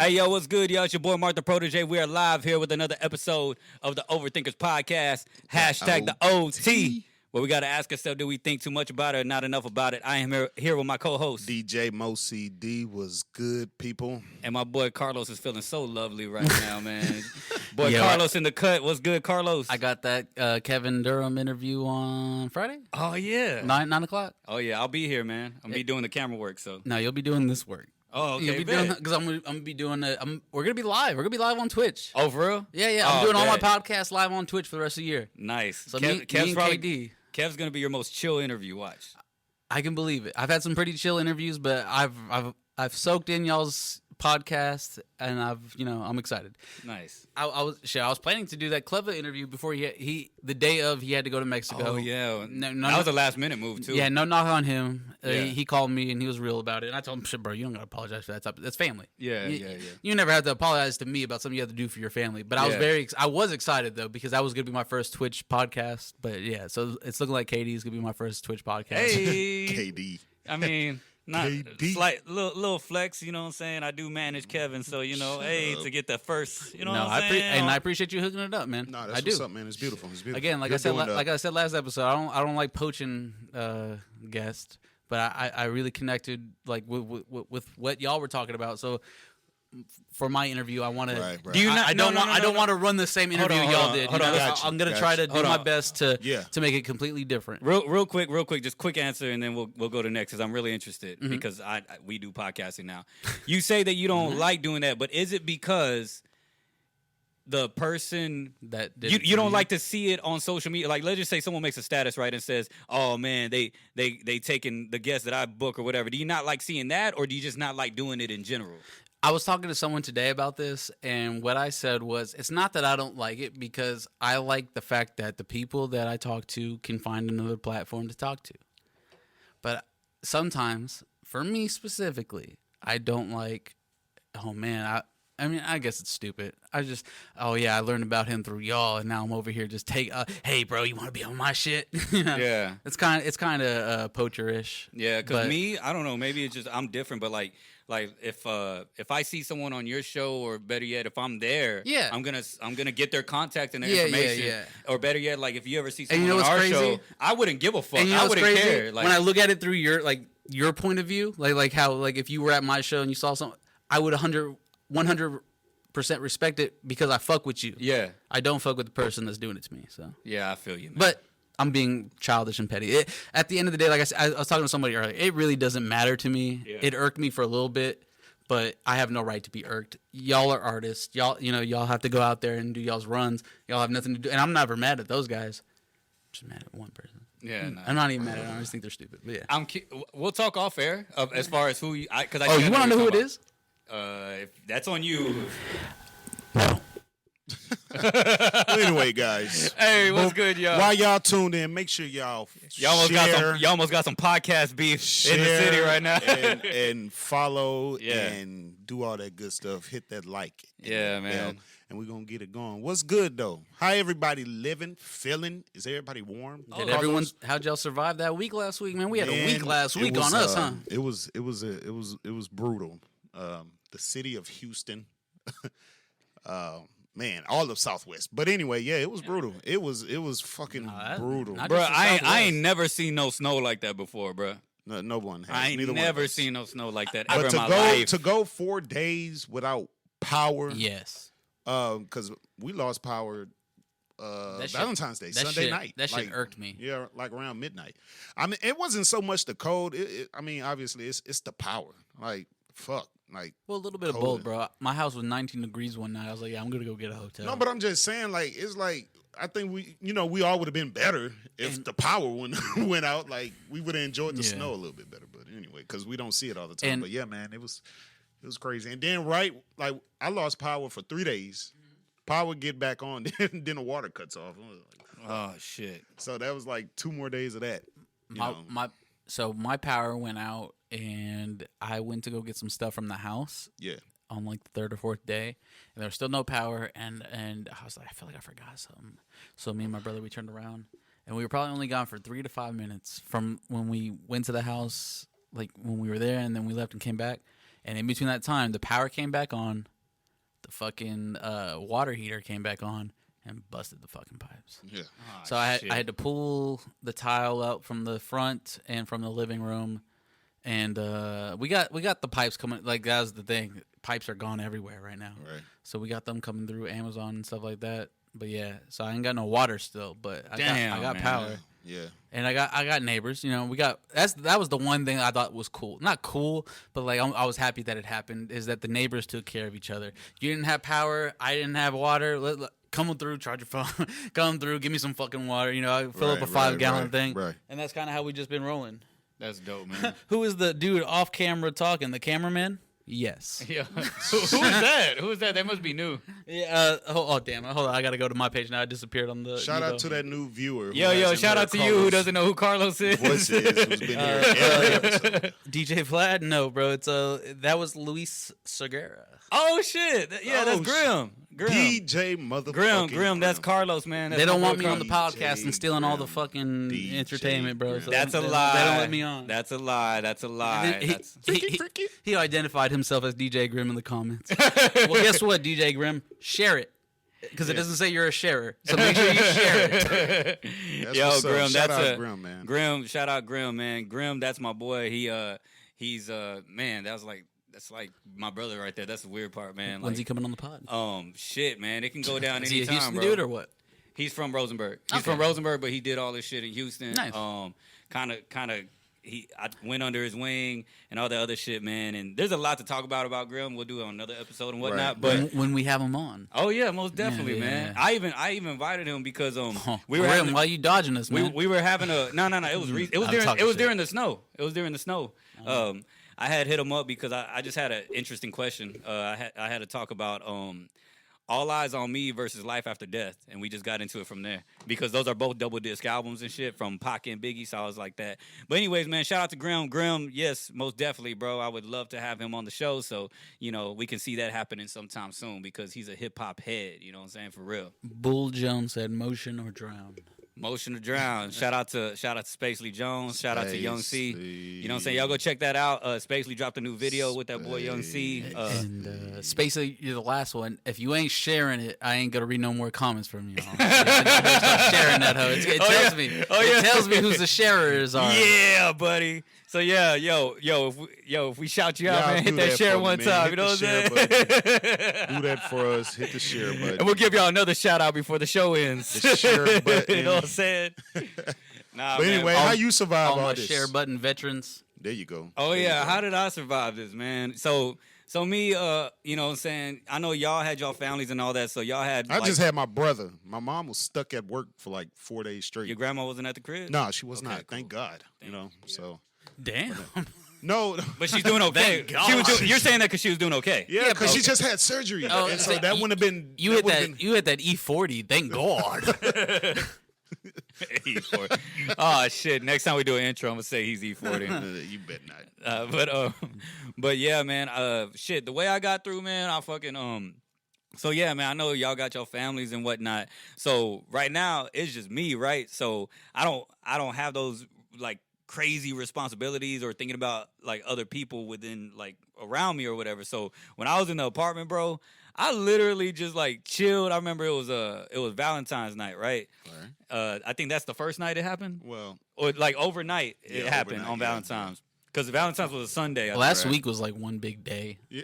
Hey, yo, what's good, y'all? It's your boy, Martha Protege. We are live here with another episode of the Overthinkers podcast. Hashtag the OT. Where we got to ask ourselves, do we think too much about it or not enough about it? I am here with my co-host. DJ Mo CD was good, people. And my boy Carlos is feeling so lovely right now, man. Boy, yo, Carlos in the cut. What's good, Carlos? I got that Kevin Durham interview on Friday. Oh, yeah. 9 o'clock. Oh, yeah. I'll be here, man. I'm be doing the camera work, so. No, you'll be doing this work. Oh, okay. Because I'm gonna be doing it. We're gonna be live. We're gonna be live on Twitch. Oh, for real? Yeah. I'm doing all my podcasts live on Twitch for the rest of the year. Nice. So me and KD. Kev's gonna be your most chill interview. Watch. I can believe it. I've had some pretty chill interviews, but I've soaked in y'all's podcast, and I'm excited. Nice. I was planning to do that Clever interview before he the day of he had to go to Mexico. Oh yeah, that was a last minute move too. Yeah, no knock on him. He called me and he was real about it, and I told him, "Shit, bro, you don't gotta apologize for that type. That's family. Yeah. You never have to apologize to me about something you have to do for your family." But I was excited though because that was gonna be my first Twitch podcast. But yeah, so it's looking like KD's gonna be my first Twitch podcast. Hey, KD. I mean. Not slight little flex, you know what I'm saying? I do manage Kevin, so to get the first, you know what I'm saying? And I appreciate you hooking it up, man. No, that's what's up, man. It's beautiful. It's beautiful. Again, like I said last episode, I don't like poaching guests, but I really connected like with what y'all were talking about. So for my interview, I want to. Right. I don't want to run the same interview y'all did. I'm gonna try to do my best to make it completely different. Real quick, just quick answer, and then we'll go to next because I'm really interested because we do podcasting now. You say that you don't like doing that, but is it because the person that you don't like to see it on social media? Like, let's just say someone makes a status right and says, "Oh man, they taking the guests that I book or whatever." Do you not like seeing that, or do you just not like doing it in general? I was talking to someone today about this, and what I said was, it's not that I don't like it, because I like the fact that the people that I talk to can find another platform to talk to. But sometimes, for me specifically, I don't like, oh man, I mean, I guess it's stupid. I learned about him through y'all, and now I'm over here just hey bro, you want to be on my shit? Yeah. It's kind of poacher-ish. Yeah, because me, I don't know, maybe it's just I'm different, but like if I see someone on your show, or better yet, if I'm there, I'm gonna get their contact and their information. Yeah. Or better yet, like if you ever see someone on our show, I wouldn't give a fuck. I wouldn't care. Like, when I look at it through your point of view, like how if you were at my show and you saw something, I would 100% respect it because I fuck with you. Yeah. I don't fuck with the person that's doing it to me. So yeah, I feel you, man. But I'm being childish and petty. At the end of the day, like I said, I was talking to somebody earlier. It really doesn't matter to me. Yeah. It irked me for a little bit, but I have no right to be irked. Y'all are artists. Y'all have to go out there and do y'all's runs. Y'all have nothing to do. And I'm never mad at those guys. I'm just mad at one person. Yeah, no. I'm not even mad at them. I just think they're stupid. But yeah, we'll talk off air as far as who you. You want to know who it is? If that's on you. No. Well, anyway, guys. Hey, what's good, y'all? While y'all tuned in, make sure y'all almost got some podcast beef in the city right now. and follow and do all that good stuff. Hit that like. Yeah, man. And we're going to get it going. What's good, though? How everybody living, feeling? Is everybody warm? How'd y'all survive that week last week, man? We had a week last week on us, huh? It was brutal. The city of Houston. Man, all of Southwest. But anyway, yeah, it was brutal. It was fucking brutal. Bro, I ain't never seen no snow like that before, bro. No one has. I ain't never seen no snow like that ever in my life. To go 4 days without power. Yes. Because we lost power Valentine's Day, Sunday night. That shit irked me. Yeah, like around midnight. I mean, it wasn't so much the cold. I mean, obviously, it's the power. Like, fuck. Like, well, a little bit of both, bro. My house was 19 degrees one night. I was like, yeah, I'm gonna go get a hotel. No, but I'm just saying, like, it's like I think we all would have been better if the power went out. Like, we would have enjoyed the snow a little bit better. But anyway, because we don't see it all the time. But yeah, man, it was crazy. And then like I lost power for 3 days. Power get back on, then the water cuts off. Oh shit! So that was like 2 more days of that. So my power went out, and I went to go get some stuff from the house. Yeah. On like the 3rd or 4th day, and there was still no power, and I was like, I feel like I forgot something. So me and my brother, we turned around, and we were probably only gone for 3 to 5 minutes from when we went to the house, like when we were there, and then we left and came back. And in between that time, the power came back on, the fucking water heater came back on, and busted the fucking pipes. Yeah. Oh, So I had to pull the tile out from the front and from the living room, and we got the pipes coming. Like, that was the thing. Pipes are gone everywhere right now. Right. So we got them coming through Amazon and stuff like that. But yeah, so I ain't got no water still, but I got man. power. Yeah. And I got neighbors. You know, that was the one thing I thought was cool. Not cool, but like I was happy that it happened. Is that the neighbors took care of each other. You didn't have power. I didn't have water. Come through, charge your phone. Come through, give me some fucking water. You know, I fill up a 5-gallon thing. Right. And that's kind of how we just been rolling. That's dope, man. Who is the dude off camera talking? The cameraman? Yes. Yeah. Who is that? Who is that? That must be new. Yeah. Oh damn it! Hold on, I gotta go to my page now. I disappeared on the. Shout out to that new viewer. Yo, shout out to you who doesn't know who Carlos is. Voice is who's been here every episode. DJ Vlad? No, bro. It's that was Luis Segura. Oh shit! Yeah, that's Grim. DJ motherfucking Grim. That's Carlos, man. That's they don't my want boy me on the Carlos. podcast and stealing all the fucking DJ entertainment, bro. So That's a they lie. They don't let me on. That's a lie. That's a lie. He identified himself as DJ Grim in the comments. Well, guess what, DJ Grim? Share it. Because it doesn't say you're a sharer. So make sure you share it. Yo, Grim, shout that's out a Grim, man. Grim, shout out Grim, man. Grim, that's my boy. He's man, that's like my brother right there. That's the weird part, man. When's he coming on the pod? Shit, man. It can go down Is he a anytime, Houston bro. dude or what? He's from Rosenberg. He's Okay. from Rosenberg, but he did all this shit in Houston. Nice. Kind of. I went under his wing and all the other shit, man. And there's a lot to talk about Grim. We'll do it on another episode and whatnot. Right. But When we have him on. oh yeah, most definitely, Yeah. man. I even invited him because we were Grim, having, why you dodging us, man? we were having a no. It was during the snow. It was during the snow. I had hit him up because I just had an interesting question. I had to talk about All Eyes on Me versus Life After Death, and we just got into it from there because those are both double disc albums and shit from Pac and Biggie, so I was like that. But anyways, man, shout out to Grim. Grim, yes, most definitely, bro. I would love to have him on the show, so we can see that happening sometime soon because he's a hip hop head. You know what I'm saying, for real. Bull Jones said, "Motion or drown." Motion to Drown. Shout out to Spacely Jones. Shout out to Young C. Spacely. You know what I'm saying? Y'all go check that out. Spacely dropped a new video with that boy Young C. And Spacely, you're the last one. If you ain't sharing it, I ain't gonna read no more comments from you. Start sharing that hoe. It tells me. It tells me who the sharers are. Yeah, buddy. So yeah, if we shout you out, man, hit that share one time. You know what I'm saying? Do that for us. Hit the share button. And we'll give y'all another shout out before the show ends. The share button. You know what I'm saying? Nah, But anyway, man. how you survive All all my this? share button veterans. There you go. Oh There you yeah, go. how did I survive this, man? So me, you know what I'm saying? I know y'all had y'all families and all that, so y'all had I just had my brother. My mom was stuck at work for like 4 days straight. your grandma wasn't at the crib? No, she was Okay, not. cool. Thank God. So Damn. no. But she's doing okay. Thank She was God. you're saying that because she was doing okay. Yeah, because she just had surgery, Oh, and so that wouldn't have been. You hit that E40. Thank God. E40. Oh shit! Next time we do an intro, I'm gonna say he's E40. You bet not. But yeah, man. Shit. The way I got through, man, I fucking So yeah, man. I know y'all got your families and whatnot. So right now it's just me, right? So I don't have those like crazy responsibilities or thinking about like other people within like around me or whatever. So when I was in the apartment, bro, I literally just like chilled. I remember it was Valentine's night, right? I think that's the first night it happened, Well, or like overnight it Yeah, happened overnight, on yeah. Valentine's because Valentine's was a Sunday. Last week was like one big day. yeah,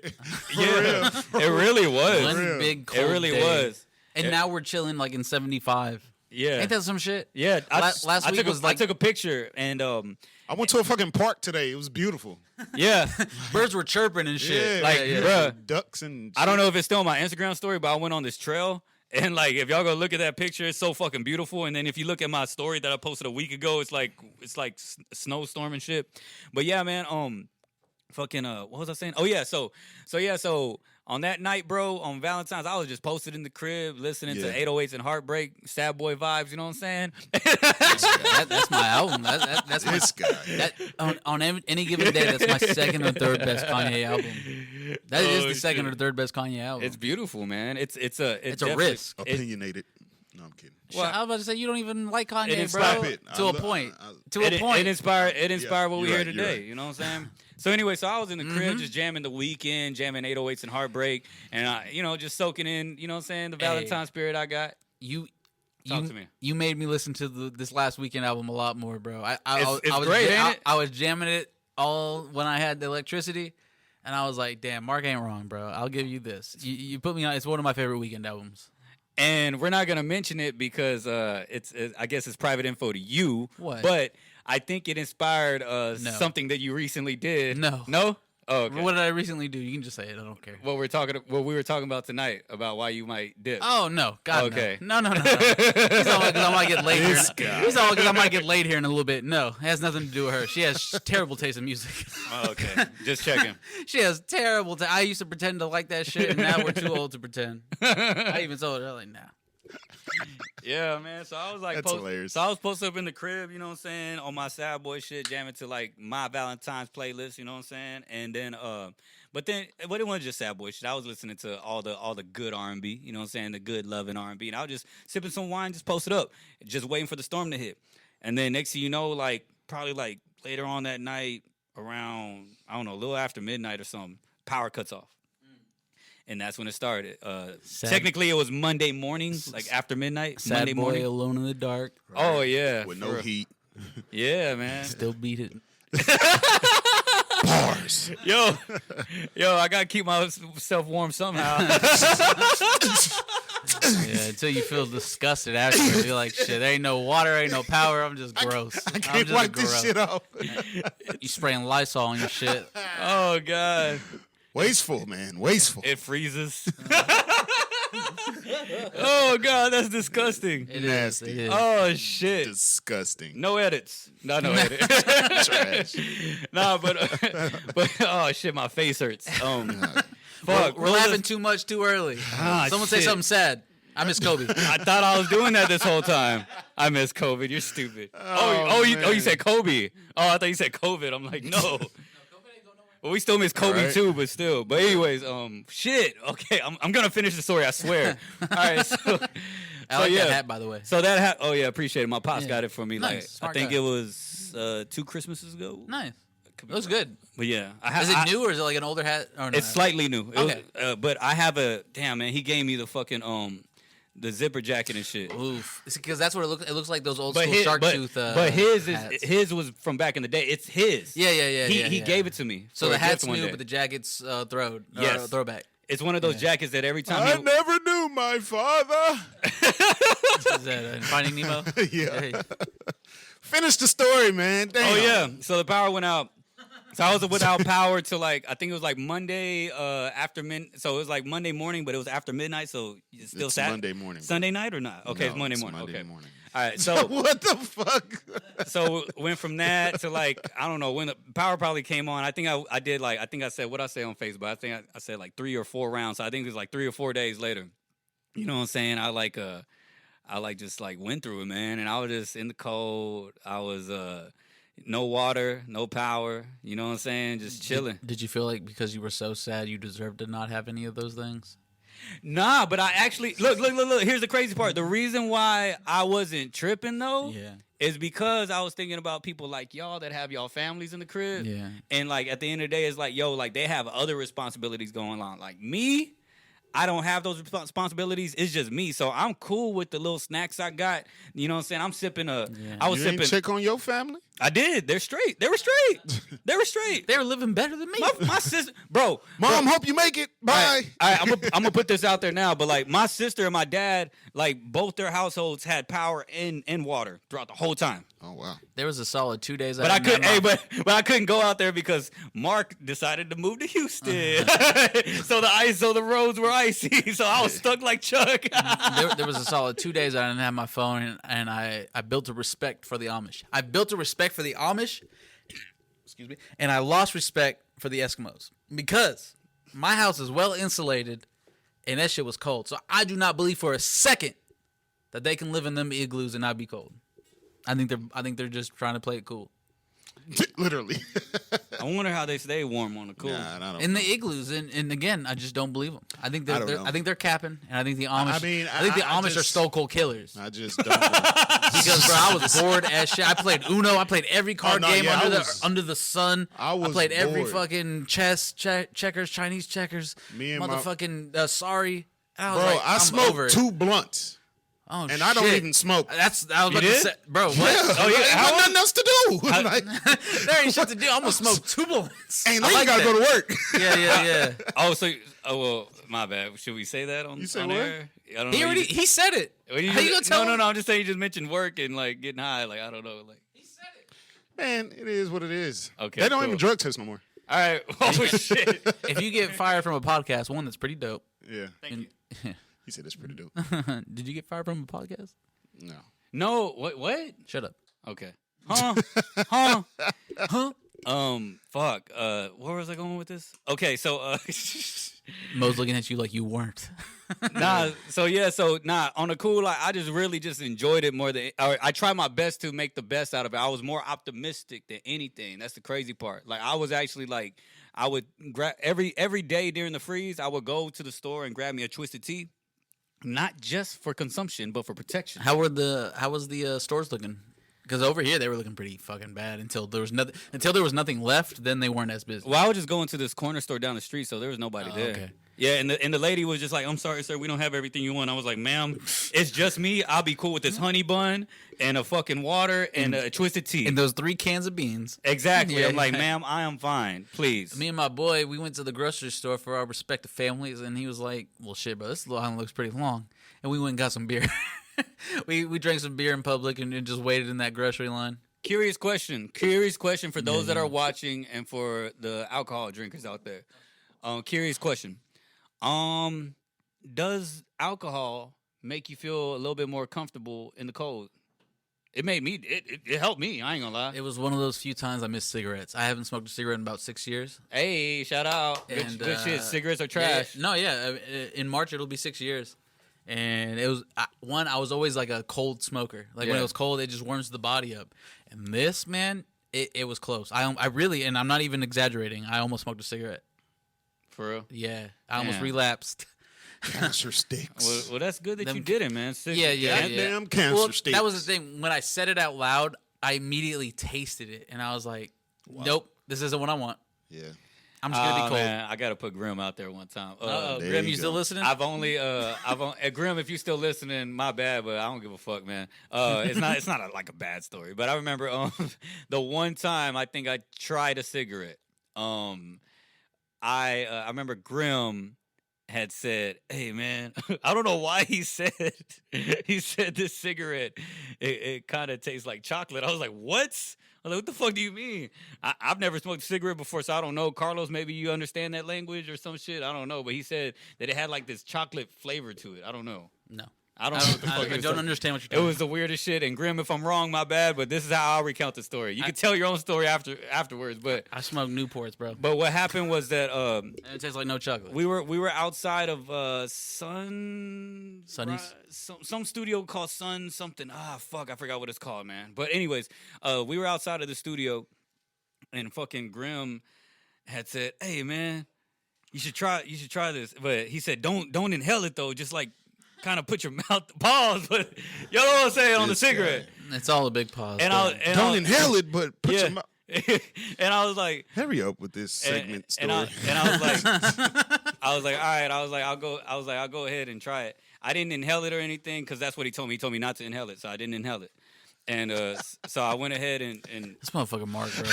Yeah, it really was. One real. big cold It really day. was. And now we're chilling like in 75. Yeah, Ain't that some shit? yeah. Last week was like I took a picture and I went to a fucking park today. It was beautiful. yeah. birds were chirping and shit. Yeah, like, bruh. ducks and. I don't know if it's still on my Instagram story, but I went on this trail. And like, if y'all go look at that picture, it's so fucking beautiful. And then if you look at my story that I posted a week ago, it's like snowstorm and shit. But yeah, man, fucking what was I saying? Oh yeah, so on that night, bro, on Valentine's, I was just posted in the crib listening to 808s and Heartbreak, Sad Boy vibes. You know what I'm saying? That's my album. That's my This guy. that on any given day. That's my second or third best Kanye album. That is the second or third best Kanye album. It's beautiful, man. It's a a risk. Opinionated. No, I'm kidding. Well, I was about to say you don't even like Kanye, It bro. Stop it. To a point. To a point. It inspired what we you're hear right, you're today. right. You know what I'm saying? So anyway, so I was in the crib just jamming The Weeknd, jamming 808s and Heartbreak, and just soaking in, you know what I'm saying, the Valentine spirit I got. Talk to me. You made me listen to this last Weeknd album a lot more, bro. It's great, ain't it? I was jamming it all when I had the electricity, and I was like, damn, Mark ain't wrong, bro. I'll give you this. You put me on. It's one of my favorite Weeknd albums. And we're not gonna mention it because it's I guess it's private info to you. What? But I think it inspired something that you recently did. No. Oh, okay. What did I recently do? You can just say it. I don't care. What we were talking about tonight about why you might dip. Oh no, God, okay. No. He's all because I might get late here. He's all because I might get late here in a little bit. No, it has nothing to do with her. She has terrible taste in music. Oh, okay, just checking. She has terrible taste. I used to pretend to like that shit, and now we're too old to pretend. I even told her like, nah. Yeah, man. So I was like, That's hilarious. So I was posted up in the crib, you know what I'm saying, on my sad boy shit, jamming to like my Valentine's playlist, you know what I'm saying, and then, but it wasn't just sad boy shit. I was listening to all the good R&B, you know what I'm saying, the good loving R&B, and I was just sipping some wine, just posted up, just waiting for the storm to hit, and then next thing you know, like probably like later on that night, around I don't know, a little after midnight or something, power cuts off. And that's when it started. Technically, it was Monday morning, like after midnight. Sad Monday boy morning. Alone in the dark. Right. Oh, yeah. With no heat. Yeah, man. Still beat it. Bars. Yo, I got to keep myself warm somehow. Yeah, until you feel disgusted after. You're like, shit, there ain't no water, ain't no power. I'm just gross. I can't wipe this shit off. You spraying Lysol on your shit. Oh, God. Wasteful, man. Wasteful. It freezes. Oh, God, that's disgusting. It Nasty. is. Oh, shit. Disgusting. No edits. No edit. Trash. Nah, but oh, shit, my face hurts. Fuck. We're laughing too much too early. Someone say shit. something sad. I miss Kobe. I thought I was doing that this whole time. I miss COVID. You're stupid. You said Kobe. Oh, I thought you said COVID. I'm like, no. Well, we still miss Kobe too, but still. But anyways, shit. Okay, I'm gonna finish the story. I swear. All right. So, I like that hat, by the way. So that hat. Oh yeah, appreciate it. My pops got it for me. Nice. Like I think it was 2 Christmases ago. Nice. It looks good. But yeah, Is it new or is it like an older hat? Or no? It's slightly new. Okay. But I have damn man. He gave me the fucking the zipper jacket and shit. Oof. Because that's what it looks. It looks like those old But school his, shark but, tooth. but his was from back in the day. It's his. Yeah. He gave it to me. So for the a gift hat's one new, day. but the jacket's Yes. throwback. It's one of those jackets that every time I never knew my father. Is that Finding Nemo? Yeah. Hey. Finish the story, man. Damn. Oh yeah. So the power went out. So I was without power till like I think it was like Monday after midnight. So it was like Monday morning, but it was after midnight. So it's still Monday morning. Sunday night or not? Okay, No, it's Monday it's morning. Monday Okay. morning. All right. So What the fuck? so went from that to like I don't know when the power probably came on. I think I did like I think I said what I say on Facebook. I think I said like 3 or 4 rounds. So I think it was like 3 or 4 days later. You know what I'm saying? I just went through it, man, and I was just in the cold. I was no water, no power. You know what I'm saying? Just chilling. Did you feel like because you were so sad, you deserved to not have any of those things? Nah, but I actually look. Here's the crazy part. The reason why I wasn't tripping though, is because I was thinking about people like y'all that have y'all families in the crib. Yeah. And like at the end of the day, it's like they have other responsibilities going on. Like me, I don't have those responsibilities. It's just me. So I'm cool with the little snacks I got. You know what I'm saying? I'm sipping I was You sipping. ain't check on your family? I did. They're straight. They were straight. They were straight. They were living better than me. My sister, bro. Mom, hope you make it. Bye. All right, I'm gonna put this out there now, but like my sister and my dad, like both their households had power and water throughout the whole time. Oh wow. There was a solid 2 days. But I couldn't. But I couldn't go out there because Mark decided to move to Houston. So the roads were icy. So I was stuck like Chuck. there was a solid 2 days I didn't have my phone, and I built a respect for the Amish. I built a respect for the Amish. Excuse me. And I lost respect for the Eskimos because my house is well insulated, and that shit was cold. So I do not believe for a second that they can live in them igloos and not be cold. I think they're just trying to play it cool. Literally. I wonder how they stay warm on the cool. Nah, I don't In know. the igloos, and again, I just don't believe them. I think I don't know. I think they're capping, and I think the Amish. I mean, I think the I Amish are just- stone cold killers. I just don't know. Because bro, I was bored as shit. I played Uno. I played every card no, game yeah, under the sun. I was played every bored. fucking chess, checkers, Chinese checkers, Me and my- motherfucking sorry. And I was Bro, like, I I'm over smoked it. 2 blunts. Oh, And I don't shit. even smoke. I was about You to did? say, bro. What? Yeah, Oh, yeah, ain't how- nothing else to do. Like, There ain't shit to do. I'm gonna smoke 2 bullets. ain't I like gotta that. go to work. Yeah. Oh, so well, my bad. Should we say that on, You say on what? air? I don't He know. already he said it. Well, you How you just- gonna tell no, him? no. I'm just saying you just mentioned work and like getting high. Like I don't know. Like He said it. Man, it is what it is. Okay, They don't cool. even drug test no more. all right. Oh shit. If you get fired from a podcast, one that's pretty dope. Yeah. Thank you. He said that's pretty dope. Did you get fired from a podcast? No. No. What? Shut up. Okay. Huh? Huh? Fuck. Where was I going with this? Okay. So Mo's looking at you like you weren't. nah. So yeah. So nah. On the cool, like I just really just enjoyed it more than I tried my best to make the best out of it. I was more optimistic than anything. That's the crazy part. Like I was actually like I would grab every day during the freeze. I would go to the store and grab me a twisted tea, not just for consumption but for protection. How was the stores looking? Because over here they were looking pretty fucking bad until there was nothing left. Then they weren't as busy. Well, I was just going to this corner store down the street, so there was nobody there. Okay. Yeah, and the lady was just like, "I'm sorry, sir, we don't have everything you want." I was like, "Ma'am, it's just me. I'll be cool with this honey bun and a fucking water and a twisted tea." And those 3 cans of beans. Exactly. Yeah, I'm like, yeah. "Ma'am, I am fine. Please." Me and my boy, we went to the grocery store for our respective families, and he was like, "Well, shit, bro, this line looks pretty long." And we went and got some beer. we drank some beer in public and just waited in that grocery line. Curious question for those that are watching and for the alcohol drinkers out there. Curious question. Does alcohol make you feel a little bit more comfortable in the cold? It made me. It helped me. I ain't gonna lie. It was one of those few times I missed cigarettes. I haven't smoked a cigarette in about 6 years. Hey, shout out. And, Good shit. Cigarettes are Yeah, trash. in March it'll be 6 years. And it was I was always like a cold smoker. Like when Yeah. it was cold, it just warms the body up. And this, man, it was close. I really, and I'm not even exaggerating, I almost smoked a cigarette. For real. Yeah, I almost Damn. relapsed. Cancer sticks. Well, that's good that Them- you did it, man. Sick. Yeah. Goddamn cancer Well, sticks. that was the thing. When I said it out loud, I immediately tasted it, and I was like, "Nope, this isn't what I want. Yeah. I'm just gonna be cold." Man, I gotta put Grim out there one time. Uh-oh, there Grim, you you still go. listening? Grim, if you still listening, my bad, but I don't give a fuck, man. It's not like a bad story, but I remember the one time I think I tried a cigarette. I remember Grim had said, "Hey, man," I don't know why he said this cigarette. It kind of tastes like chocolate. I was like, "What?" I was like, "What the fuck do you mean?" I've never smoked a cigarette before, so I don't know. Carlos, maybe you understand that language or some shit. I don't know, but he said that it had like this chocolate flavor to it. I don't know. No, I don't know what the fuck I he was don't talking- understand what you're It talking was the weirdest shit. And Grim, if I'm wrong, my bad. But this is how I'll recount the story. You can tell your own story afterwards. But I smoke Newports, bro. what happened was that And it tastes like no chocolate. we were outside of Sonny's? some studio called Sun something. Fuck, I forgot what it's called, man. But anyways, we were outside of the studio, and fucking Grim had said, "Hey, man, you should try this." But he said, "Don't inhale it though. Just like kind of put your mouth pause." But you know what I'm saying on the This guy. cigarette. It's all a big pause. And but- Don't inhale it, but put Yeah. your mouth. And I was like, Hurry up with this segment story. and I was like, all right. I'll go ahead and try it. I didn't inhale it or anything because that's what he told me. He told me not to inhale it, so I didn't inhale it. And so I went ahead and this motherfucker Mark, bro.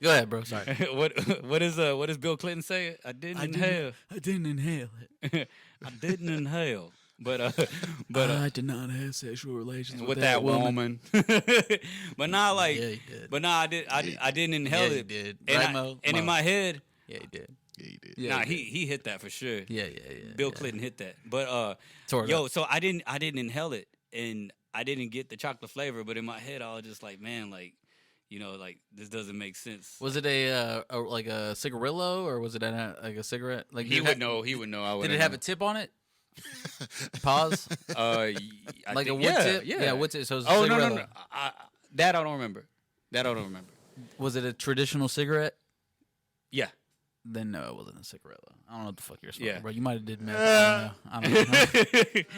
Go ahead, bro. Sorry. what does Bill Clinton say? I didn't inhale. I didn't inhale it. I didn't inhale. But I did not have sexual relations with that woman. But not like. Yeah, you did. But nah, I didn't inhale Yeah, it. you did. And, Right, Mo? and in Mo. my head, Yeah, you did. Yeah, you did. Yeah, nah, you he hit that for sure. Yeah. Bill yeah. Clinton hit that. But Tore it yo, up. so I didn't inhale it, and I didn't get the chocolate flavor. But in my head, I was just like, man, like, you know, like this doesn't make sense. Was it like a cigarillo or was it like a cigarette? Like He would know. He would know. I would. Did it have a tip on it? Pause. I Like a think- wood yeah, tip? Yeah, wood tip. So it was a Oh no, cigarillo. no. That I don't remember. Was it a traditional cigarette? Yeah. Then no, it wasn't a cigarette. I don't know what the fuck you're smoking, Yeah. bro. You might have did meth. I don't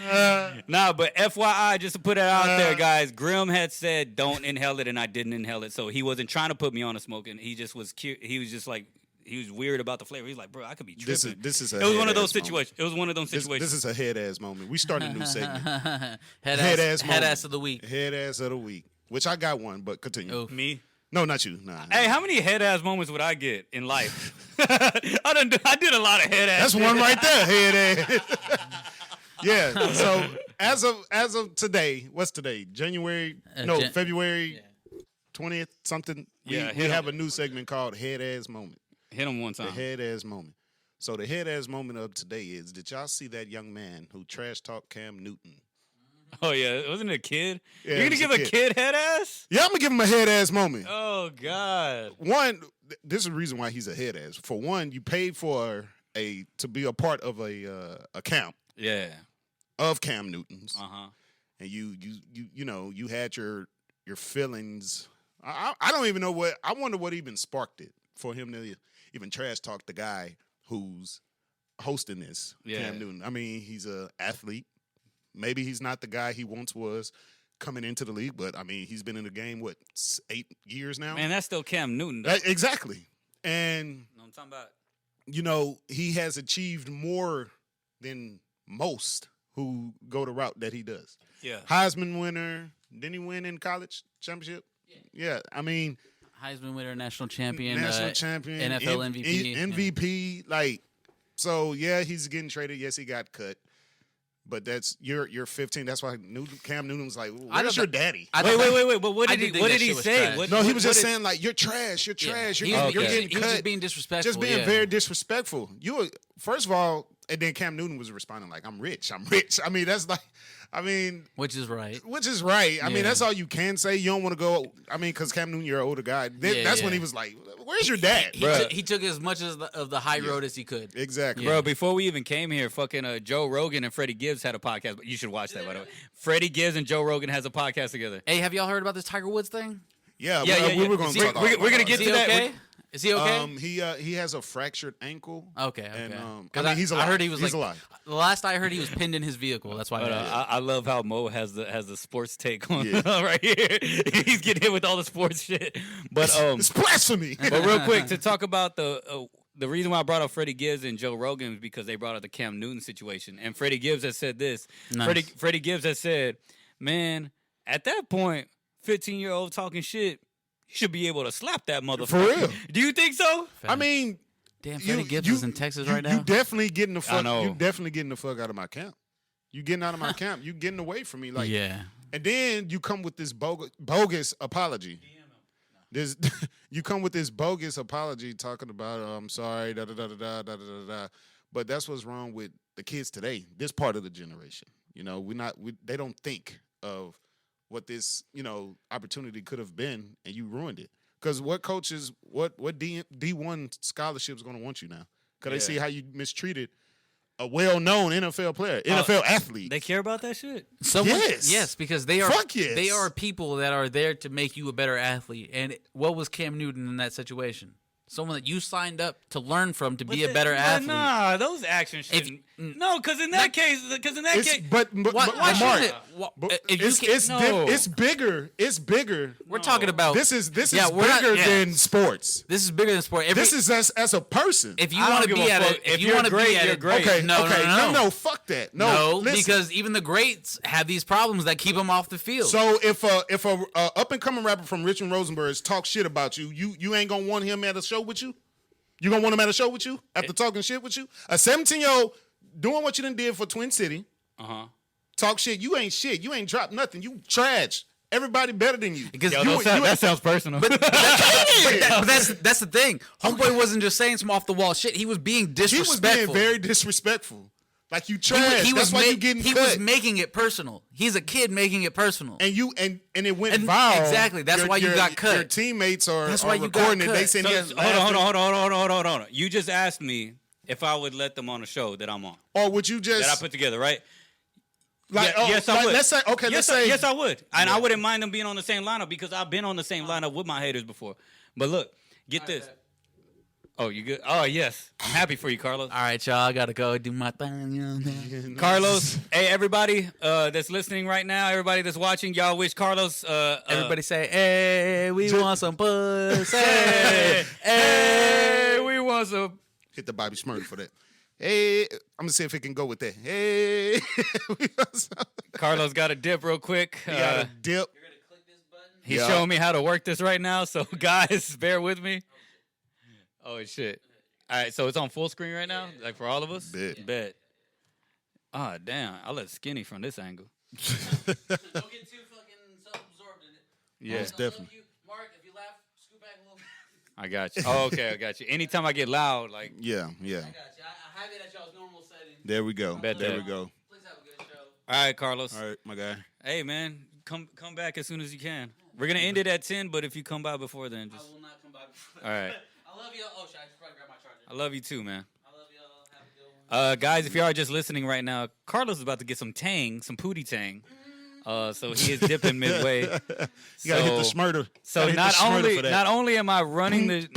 know. Nah, but FYI, just to put it out there, guys, Grim had said don't inhale it, and I didn't inhale it. So he wasn't trying to put me on a smoking. He just was he was just like, he was weird about the flavor. He's like, bro, I could be tripping. This is it was one of those situations. It was one of those situations. This is a head ass moment. We started a new segment. Head ass of the week. Head ass of the week. Which I got one, but continue. Oof. Me? No, not you. Nah. Hey, how many head ass moments would I get in life? I did a lot of head ass. That's one right there. Head ass. Yeah. So as of today, what's today? February 20th something. Yeah, we have a new segment called Head Ass Moment. Hit him one time. The head ass moment. So the head ass moment of today is: did y'all see that young man who trash talked Cam Newton? Oh yeah, wasn't it a kid? Yeah, You're gonna give a kid head ass? Yeah, I'm gonna give him a head ass moment. Oh God. One, this is the reason why he's a head ass. For one, you paid for to be a part of a camp. Yeah. Of Cam Newton's. Uh-huh. And you had your feelings. I don't even know what. I wonder what even sparked it for him to even trash talk the guy who's hosting this. Yeah. Cam Newton. I mean, he's an athlete. Maybe he's not the guy he once was coming into the league, but I mean, he's been in the game 8 years now. Man, that's still Cam Newton. Exactly. And I'm talking about. He has achieved more than most who go the route that he does. Yeah. Heisman winner. Didn't he win in college championship? Yeah. I mean, Heisman winner, national champion, champion, NFL MVP. MVP. Like, so yeah, he's getting traded. Yes, he got cut. But that's you're 15. That's why Cam Newton was like, "Where's your daddy?" Wait. But what did he say? He was just saying like, "You're trash. You're trash. You're getting cut." He was just being disrespectful. Just being very disrespectful. First of all, and then Cam Newton was responding like, "I'm rich. I'm rich." I mean, that's like, which is right. I mean, that's all you can say. You don't want to go. I mean, because Cam Newton, you're an older guy. That's when he was like, "Where's your dad?" He took as much of the high road as he could. Exactly, bro. Before we even came here, fucking Joe Rogan and Freddie Gibbs had a podcast. But you should watch that, by the way. Freddie Gibbs and Joe Rogan has a podcast together. Hey, have y'all heard about this Tiger Woods thing? Yeah. We were going to talk about it. We're going to get to that. Okay? Is he okay? He has a fractured ankle. Okay. And, he's alive. I heard he was alive. The last I heard, he was pinned in his vehicle. That's why. I love how Mo has the sports take on right here. He's getting hit with all the sports shit. But it's blasphemy. But real quick, to talk about the reason why I brought up Freddie Gibbs and Joe Rogan is because they brought up the Cam Newton situation, and Freddie Gibbs has said this. Nice. Freddie Gibbs has said, "Man, at that point, 15-year-old talking shit." You should be able to slap that motherfucker. For real. Do you think so? I mean, damn, Freddie Gibbs is in Texas right now. You definitely getting the fuck. You definitely getting the fuck out of my camp. You getting out of my camp. You getting away from me. Like, yeah. And then you come with this bogus apology. You come with this bogus apology talking about I'm sorry, da da da da da da da da. But that's what's wrong with the kids today. This part of the generation. They don't think of what this, opportunity could have been, and you ruined it. Because what coaches, what D1 scholarship is going to want you now? Because they see how you mistreated a well-known NFL player, NFL athlete. They care about that shit? Yes, because they are. Fuck yes. They are people that are there to make you a better athlete. And what was Cam Newton in that situation? Someone that you signed up to learn from to be a better athlete. Nah, those actions shouldn't. No, because in that case, But why shouldn't it? It's bigger. It's bigger. We're talking about this is bigger than sports. This is bigger than sport. This is as a person. If you want to be at it, if you want to be at it, great. Okay, no, fuck that. No, because even the greats have these problems that keep them off the field. So if a up and coming rapper from Richmond Rosenberg talk shit about you, you ain't gonna want him at a show with you. You gonna want him at a show with you after talking shit with you? A 17-year-old doing what you done did for Twin City. Talk shit. You ain't shit. You ain't dropped nothing. You trash. Everybody better than you. Because that sounds personal. But that's the thing. Homeboy wasn't just saying some off the wall shit. He was being disrespectful. He was being very disrespectful. Like you trash. That's why you getting cut. He was making it personal. He's a kid making it personal. And it went viral. Exactly. That's why you got cut. Your teammates are recording it. They said hold on. You just asked me if I would let them on a show that I'm on. Or would you just that I put together, right? Yes, I would. Let's say yes, I would. And I wouldn't mind them being on the same lineup because I've been on the same lineup with my haters before. But look, get this. Oh, you good? Oh, yes. I'm happy for you, Carlos. All right, y'all. I got to go do my thing. You know what I'm saying? Carlos, hey, everybody that's listening right now, everybody that's watching, y'all wish Carlos... Everybody say, hey, we want some pussy. hey, we want some... Hit the Bobby Shmurda for that. Hey, I'm going to see if it can go with that. Hey. Carlos got a dip real quick. He got a dip. You're going to click this button? He's showing me how to work this right now, so guys, bear with me. Oh, shit. All right, so it's on full screen right now, like for all of us? Bet. Ah, damn. I look skinny from this angle. Don't get too fucking self-absorbed in it. Yeah. Most definitely. Mark, if you laugh, scoot back a little bit. I got you. Oh, okay, I got you. Anytime I get loud, like... Yeah. I got you. I have it at y'all's normal setting. There we go. Bet there that. we go. Please have a good show. All right, Carlos. All right, my guy. Hey, man, come back as soon as you can. We're going to end it at 10, but if you come by before then, just... I will not come by before. All right. I love y'all. Oh, shit, I just probably grab my charger. I love you too, man. I love y'all. Have a good one. Guys, if you are just listening right now, Carlos is about to get some pootie tang. So he is dipping midway. You gotta hit the Shmurda. So not only am I running the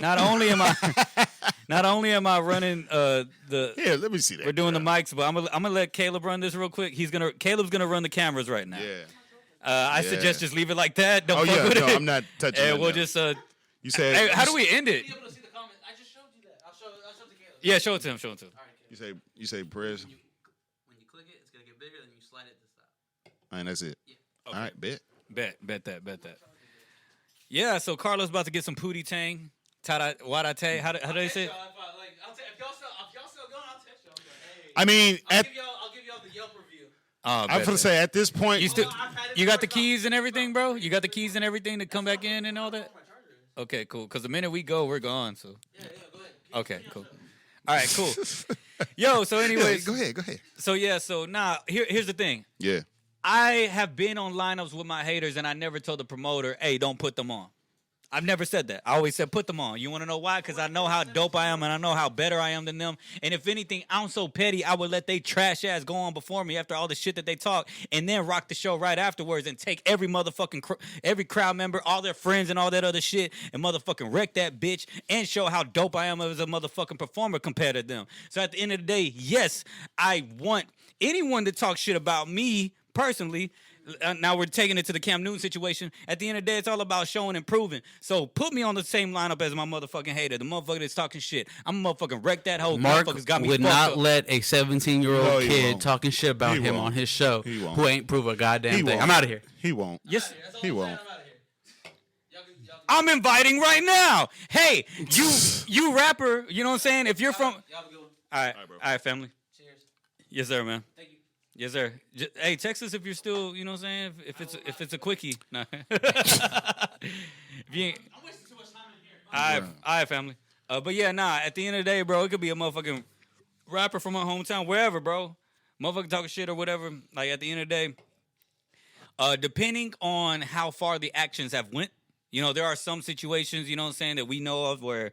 Yeah, let me see that. we're doing the mics, but I'm gonna let Caleb run this real quick. Caleb's gonna run the cameras right now. Yeah. I suggest just leave it like that. Don't Oh fuck yeah, with no, it. I'm not touching it. And we'll now. just You said hey, how do we end it? Be able to see the comments. I just showed you that. I'll show it to Caleb. Yeah, show it to him. Show it to him. All right, Caleb. you say press. When you click it, it's gonna get bigger. Then you slide it to stop. And that's it. Yeah. All right, bet. Bet that. Yeah, so Carlos about to get some pootie tang. Wadate. How do they say it? If y'all still going, I'll text y'all. Hey. I mean, I'll give y'all the Yelp review. Oh, I'm gonna say at this point, you got the keys and everything, bro? You got the keys and everything to come back in and all that? My charger is. Okay, cool. Because the minute we go, we're gone. So Yeah, go ahead. okay, cool. All right, cool. Yo, so anyways, go ahead. so yeah, so here's the thing. Yeah. I have been on lineups with my haters, and I never told the promoter, "Hey, don't put them on." I've never said that. I always said, "Put them on." You want to know why? Because I know how dope I am, and I know how better I am than them. And if anything, I'm so petty, I would let they trash ass go on before me after all the shit that they talk, and then rock the show right afterwards and take every motherfucking every crowd member, all their friends, and all that other shit, and motherfucking wreck that bitch and show how dope I am as a motherfucking performer compared to them. So at the end of the day, yes, I want anyone to talk shit about me personally. Now we're taking it to the Cam Newton situation. At the end of the day, it's all about showing and proving. So put me on the same lineup as my motherfucking hater, the motherfucker that's talking shit. I'm a motherfucking wreck that whole Mark motherfucker's got me would fucked not up. let a 17-year-old he kid won't. talking shit about He him won't. on his show He won't. who ain't prove a goddamn He thing. won't. I'm out of here. He won't. Yes, He won't. I'm inviting right now. Hey, you rapper, you know what I'm saying? If you're from, Y'all have a good one. all bro. right, family. Cheers. Yes, sir, man. Thank you. Yes, sir. Hey, text us if you're still, you know what I'm saying? If it's a quickie. No. If you ain't, I'm wasting too much time in here. all right, family. But yeah, at the end of the day, bro, it could be a motherfucking rapper from my hometown, wherever, bro. Motherfucking talking shit or whatever. Like, at the end of the day, depending on how far the actions have went, you know, there are some situations, you know what I'm saying, that we know of where,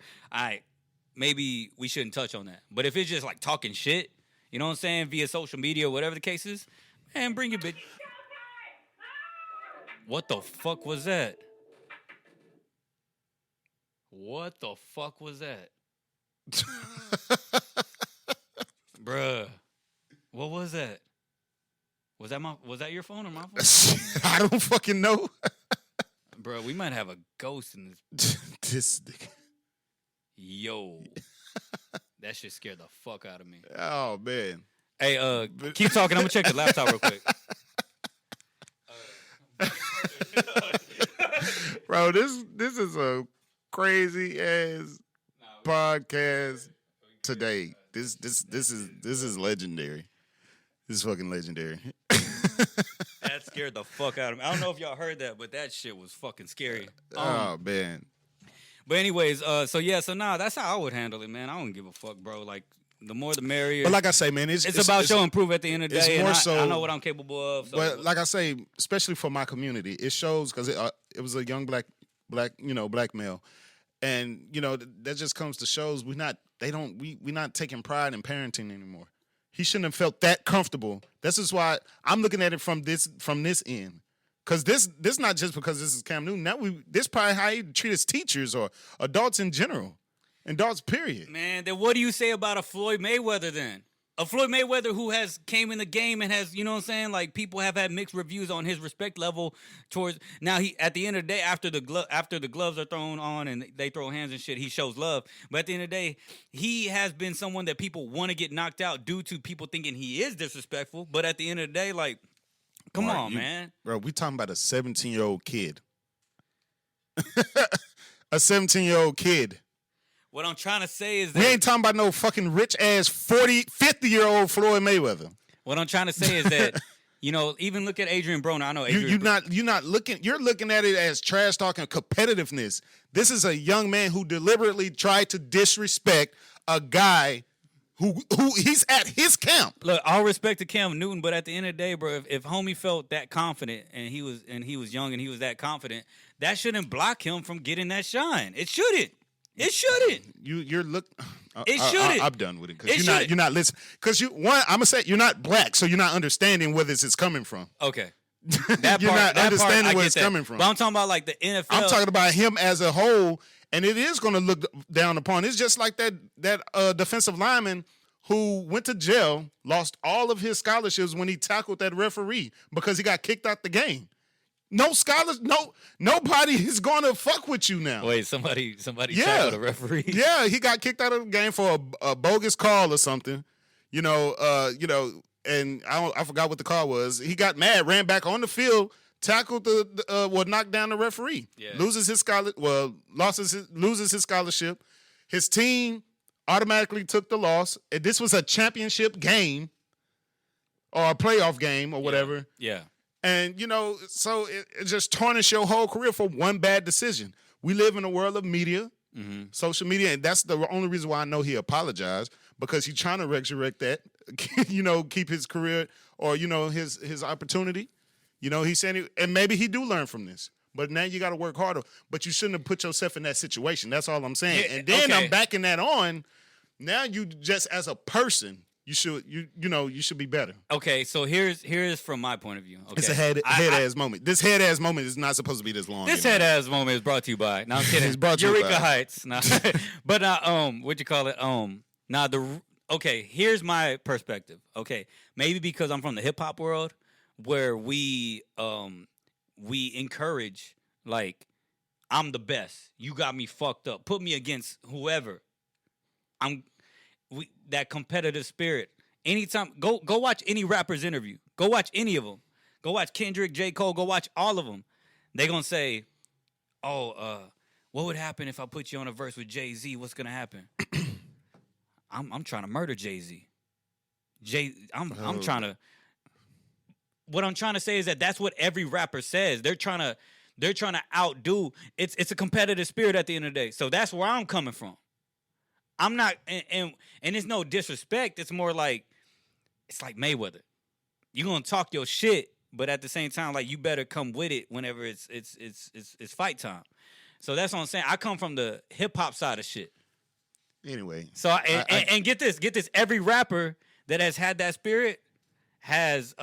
maybe we shouldn't touch on that. But if it's just, like, talking shit, you know what I'm saying, via social media or whatever the case is, man, bring your bitch. What the fuck was that? What the fuck was that? Bruh. What was that? Was that your phone or my phone? I don't fucking know. Bruh, we might have a ghost in this. This nigga. Yo. That shit scared the fuck out of me. Oh man. Hey, keep talking. I'm gonna check the laptop real quick. Bro, this is a crazy ass podcast today. This is legendary. This is fucking legendary. That scared the fuck out of me. I don't know if y'all heard that, but that shit was fucking scary. Oh man. But anyways, that's how I would handle it, man. I don't give a fuck, bro. Like, the more the merrier. But like I say, man, it's about show and prove at the end of the it's day. more And so- I know what I'm capable of. So. But like I say, especially for my community, it shows because it was a young black male, and that just comes to shows we're not taking pride in parenting anymore. He shouldn't have felt that comfortable. This is why I'm looking at it from this end. Because this not just because this is Cam Newton. This probably how he treat his teachers or adults in general. Adults, period. Man, then what do you say about a Floyd Mayweather then? A Floyd Mayweather who has came in the game and has, you know what I'm saying? Like, people have had mixed reviews on his respect level towards. Now, he at the end of the day, after the gloves are thrown on and they throw hands and shit, he shows love. But at the end of the day, he has been someone that people want to get knocked out due to people thinking he is disrespectful. But at the end of the day, like, come on, man. Bro, we talking about a 17-year-old kid. A 17-year-old kid. What I'm trying to say is that we ain't talking about no fucking rich-ass 50-year-old Floyd Mayweather. What I'm trying to say is that, you know, even look at Adrian Broner. I know Adrian you're looking at it as trash talking competitiveness. This is a young man who deliberately tried to disrespect a guy who he's at his camp. Look, all respect to Cam Newton, but at the end of the day, bro, if homie felt that confident and he was young and he was that confident, that shouldn't block him from getting that shine. It shouldn't. It shouldn't. You're look. It shouldn't. I'm done with it because you're not listening. Because I'm gonna say you're not black, so you're not understanding where this is coming from. Okay. You're not understanding where it's coming from. But I'm talking about like the NFL. I'm talking about him as a whole, and it is going to look down upon. It's just like that defensive lineman who went to jail, lost all of his scholarships when he tackled that referee because he got kicked out the game. No scholars, nobody is gonna fuck with you now. Wait, somebody tackled a referee. Yeah, he got kicked out of the game for a bogus call or something. And I forgot what the call was. He got mad, ran back on the field, tackled knocked down the referee. Yeah. Loses his scholarship. His team automatically took the loss. And this was a championship game or a playoff game or whatever. Yeah. And, so it just tarnished your whole career for one bad decision. We live in a world of media, social media, and that's the only reason why I know he apologized, because he's trying to resurrect that, keep his career or, his opportunity. He's saying, and maybe he do learn from this. But now you got to work harder. But you shouldn't have put yourself in that situation. That's all I'm saying. Yeah, and then okay. I'm backing that on. Now you just as a person, you should be better. Okay, so here's from my point of view. Okay. It's a head-ass moment. This head-ass moment is not supposed to be this long. This head-ass moment is brought to you by. No, I'm kidding. It's brought to you Eureka by. Heights. No. But what you call it? Okay, here's my perspective. Okay, maybe because I'm from the hip hop world, where we encourage, like, I'm the best. You got me fucked up. Put me against whoever. That competitive spirit. Anytime, go watch any rapper's interview. Go watch any of them. Go watch Kendrick, J. Cole. Go watch all of them. They gonna say, "Oh, what would happen if I put you on a verse with Jay-Z? What's gonna happen?" I'm trying to murder Jay-Z. I'm trying to. What I'm trying to say is that that's what every rapper says. They're trying to outdo. It's a competitive spirit at the end of the day. So that's where I'm coming from. I'm not, and it's no disrespect. It's more like, it's like Mayweather. You're gonna talk your shit, but at the same time, like, you better come with it whenever it's fight time. So that's what I'm saying. I come from the hip hop side of shit. Anyway, so and get this. Every rapper that has had that spirit has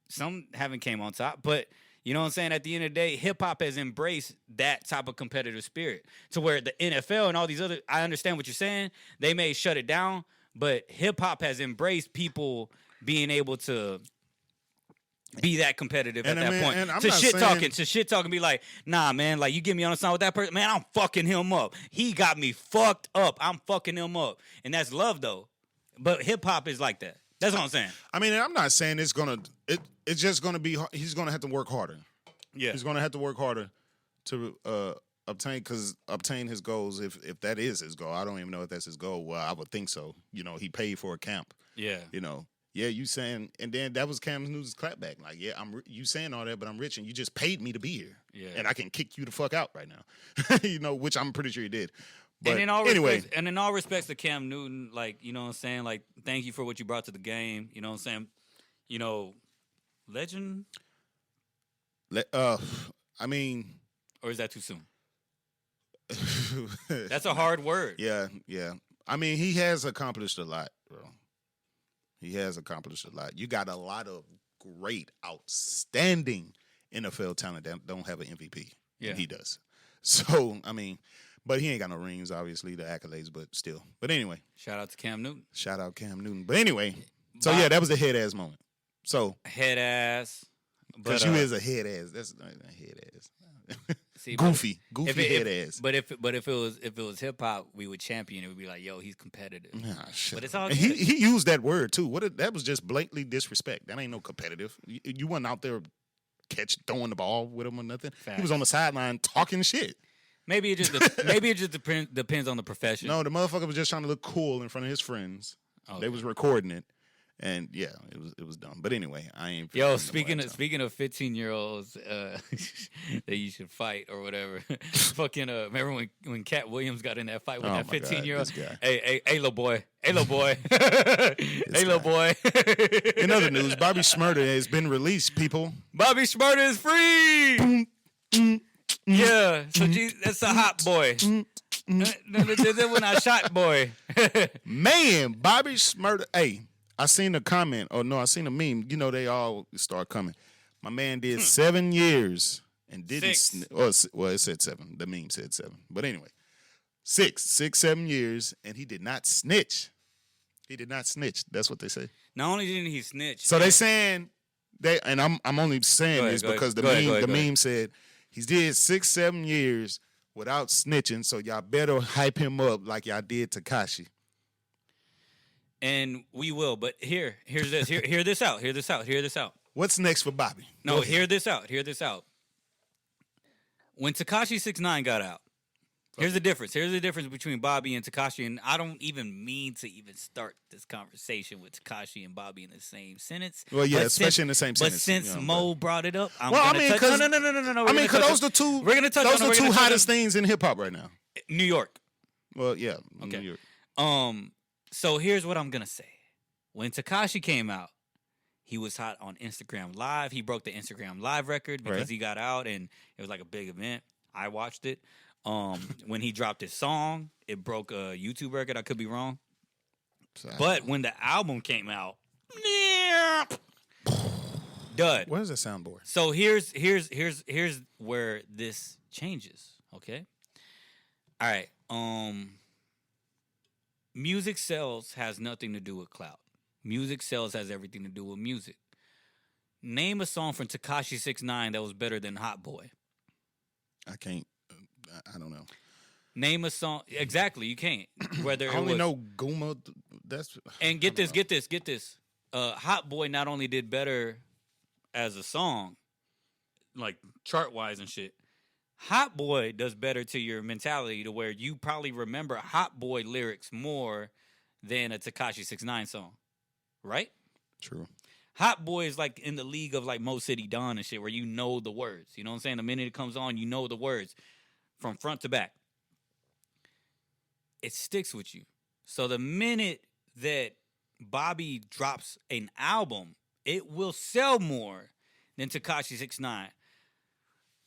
some haven't came on top, but. You know what I'm saying? At the end of the day, hip-hop has embraced that type of competitive spirit to where the NFL and all these other, I understand what you're saying, they may shut it down, but hip-hop has embraced people being able to be that competitive at that point. To shit-talking, be like, nah, man, like, you get me on a song with that person, man, I'm fucking him up. He got me fucked up. I'm fucking him up. And that's love, though. But hip-hop is like that. That's what I'm saying. I mean, I'm not saying it's just gonna be. He's gonna have to work harder. Yeah, he's gonna have to work harder to obtain his goals. If that is his goal, I don't even know if that's his goal. Well, I would think so. He paid for a camp. Yeah. Yeah, you saying, and then that was Cam Newton's clapback. Like, yeah, you saying all that, but I'm rich, and you just paid me to be here. Yeah, and I can kick you the fuck out right now. Which I'm pretty sure he did. But in all respects to Cam Newton, like, you know what I'm saying? Like, thank you for what you brought to the game. You know what I'm saying? Legend? I mean... Or is that too soon? That's a hard word. Yeah. I mean, he has accomplished a lot, bro. He has accomplished a lot. You got a lot of great, outstanding NFL talent that don't have an MVP. Yeah. And he does. So, I mean, but he ain't got no rings, obviously, the accolades, but still. But anyway. Shout out to Cam Newton. Shout out Cam Newton. But anyway, so yeah, that was a head ass moment. So head ass. Because you is a head ass. That's not a head ass. See, goofy head ass. But if it was hip hop, we would champion it. We'd be like, yo, he's competitive. But it's all good. He used that word too. That was just blatantly disrespect. That ain't no competitive. You wasn't out there throwing the ball with him or nothing. Fact. He was on the sideline talking shit. Maybe it just depends on the profession. No, the motherfucker was just trying to look cool in front of his friends. Okay. They was recording it. And yeah, it was dumb. But anyway, I ain't. Yo, speaking of 15-year-olds that you should fight or whatever. Fucking remember when Cat Williams got in that fight with that 15-year-old? Hey, little boy. Hey, little boy. Hey, little boy. In other news, Bobby Shmurda has been released. People, Bobby Shmurda is free. Yeah, so that's a hot boy. That when I shot boy. Man, Bobby Shmurda. Hey. I seen a comment, I seen a meme. You know, they all start coming. My man did 7 years and didn't. 6. Well, it said 7. The meme said 7. But anyway, 7 years, and he did not snitch. He did not snitch. That's what they say. Not only didn't he snitch, so they saying and I'm only saying this because the meme said he did 6-7 years without snitching. So y'all better hype him up like y'all did Tekashi. And we will, but here's this. Hear this out. What's next for Bobby? No, hear this out. When Tekashi 6ix9ine got out, here's the difference. Here's the difference between Bobby and Tekashi, and I don't even mean to even start this conversation with Tekashi and Bobby in the same sentence. Well, yeah, especially in the same sentence. But since Mo brought it up, No. We're because those are the two hottest things in hip hop right now. New York. Well, yeah, okay. New York. So here's what I'm going to say. When Tekashi came out, he was hot on Instagram Live. He broke the Instagram Live record because he got out, and it was like a big event. I watched it. When he dropped his song, it broke a YouTube record. I could be wrong. But when the album came out, dud. Where's the soundboard? So here's where this changes, okay? All right. Music sales has nothing to do with clout. Music sales has everything to do with music. Name a song from Tekashi 6ix9ine that was better than Hot Boy. I can't. I don't know. Name a song. Exactly, you can't. Whether I only know Guma. That's. And get this. Hot Boy not only did better as a song, like chart wise and shit. Hot Boy does better to your mentality to where you probably remember Hot Boy lyrics more than a Tekashi 6ix9ine song, right? True. Hot Boy is like in the league of like Mo City Dawn and shit where you know the words. You know what I'm saying? The minute it comes on, you know the words from front to back. It sticks with you. So the minute that Bobby drops an album, it will sell more than Tekashi 6ix9ine.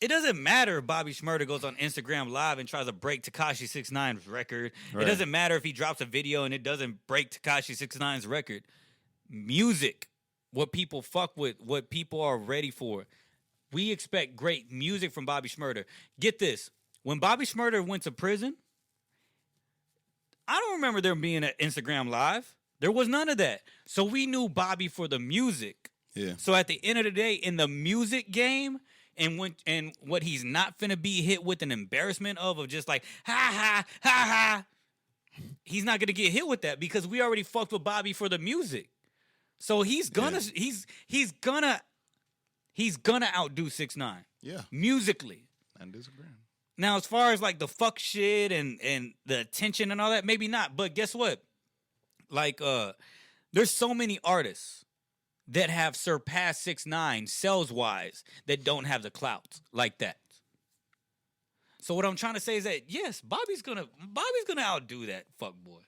It doesn't matter if Bobby Shmurda goes on Instagram Live and tries to break Tekashi 6ix9ine's record. Right. It doesn't matter if he drops a video and it doesn't break Tekashi 6ix9ine's record. Music, what people fuck with, what people are ready for. We expect great music from Bobby Shmurda. Get this. When Bobby Shmurda went to prison, I don't remember there being an Instagram Live. There was none of that. So we knew Bobby for the music. Yeah. So at the end of the day, in the music game, and what he's not finna be hit with an embarrassment of just like, ha, he's not gonna get hit with that because we already fucked with Bobby for the music. So he's gonna he's gonna outdo 6ix9ine. Yeah. Musically. I disagree. Now, as far as like the fuck shit and the attention and all that, maybe not. But guess what? Like, there's so many artists that have surpassed 6ix9ine sales-wise that don't have the clout like that. So what I'm trying to say is that, yes, Bobby's gonna outdo that fuck boy.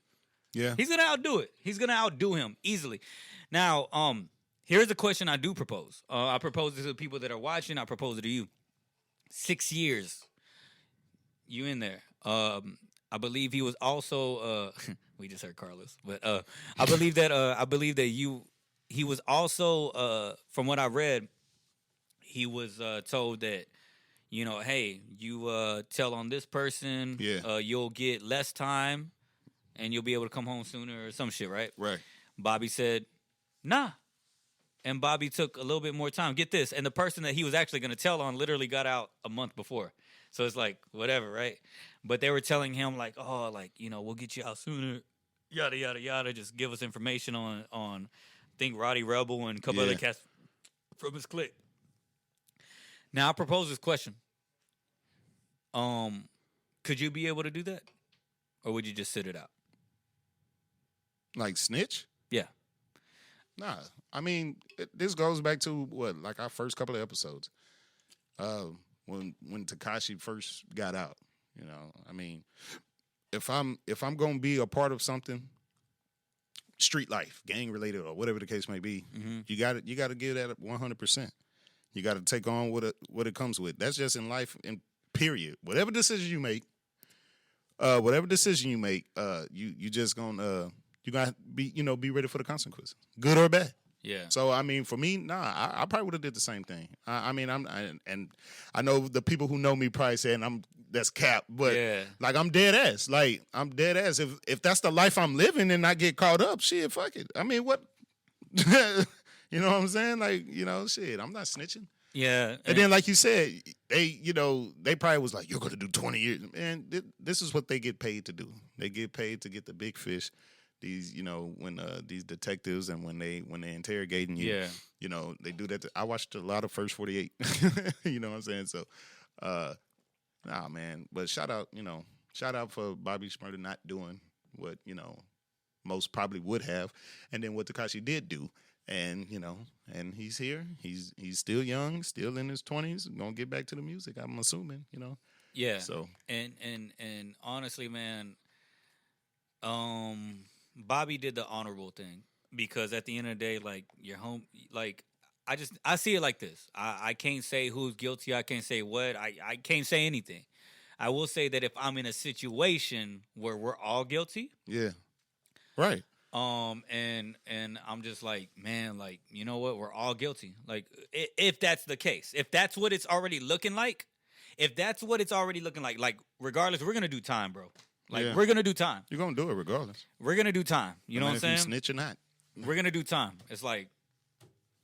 Yeah. He's gonna outdo it. He's gonna outdo him easily. Now, here's the question I do propose. I propose it to the people that are watching. I propose it to you. 6 years. You in there. I believe he was also we just heard Carlos. But I believe that you he was also, from what I read, he was told that, you know, hey, you tell on this person, you'll get less time, and you'll be able to come home sooner or some shit, right? Right. Bobby said, nah. And Bobby took a little bit more time. Get this. And the person that he was actually going to tell on literally got out a month before. So it's like, whatever, right? But they were telling him, like, oh, like, you know, we'll get you out sooner, yada, yada, yada. Just give us information on I think, Roddy Rebel and a couple other cats from his clique. Now, I propose this question. Could you be able to do that? Or would you just sit it out? Like snitch? Yeah. Nah. I mean, this goes back to what, like our first couple of episodes. When Tekashi first got out, you know. I mean, if I'm gonna be a part of something, street life, gang related or whatever the case may be, you gotta give that 100%. You gotta take on what it comes with. That's just in life, and period. Whatever decision you make, you just gonna you gotta be ready for the consequences, good or bad. Yeah. So I mean, for me, I probably would have did the same thing. I know the people who know me probably saying that's cap, but like I'm dead ass. Like I'm dead ass. If that's the life I'm living and I get caught up, shit, fuck it. I mean, what? You know what I'm saying? Like, you know, shit, I'm not snitching. Yeah. And then, like you said, they probably was like, you're going to do 20 years. Man, this is what they get paid to do. They get paid to get the big fish. These, you know, when these detectives and when they interrogating you, you know, they do that. I watched a lot of First 48. You know what I'm saying? So, nah, man. But shout out for Bobby Shmurda not doing what, you know, most probably would have, and then what Tekashi did do. And, you know, and he's here. He's still young, still in his 20s, gonna get back to the music, I'm assuming, you know. Yeah. So and honestly, man, Bobby did the honorable thing, because at the end of the day, like, your home, like, I see it like this. I can't say who's guilty. I can't say what. I can't say anything. I will say that if I'm in a situation where we're all guilty. Yeah. Right. And I'm just like, man, like, you know what? We're all guilty. Like, if that's the case, if that's what it's already looking like, like, regardless, we're going to do time, bro. Like, we're going to do time. You're going to do it regardless. We're going to do time. You know what I'm saying? If you snitch or not. We're going to do time. It's like,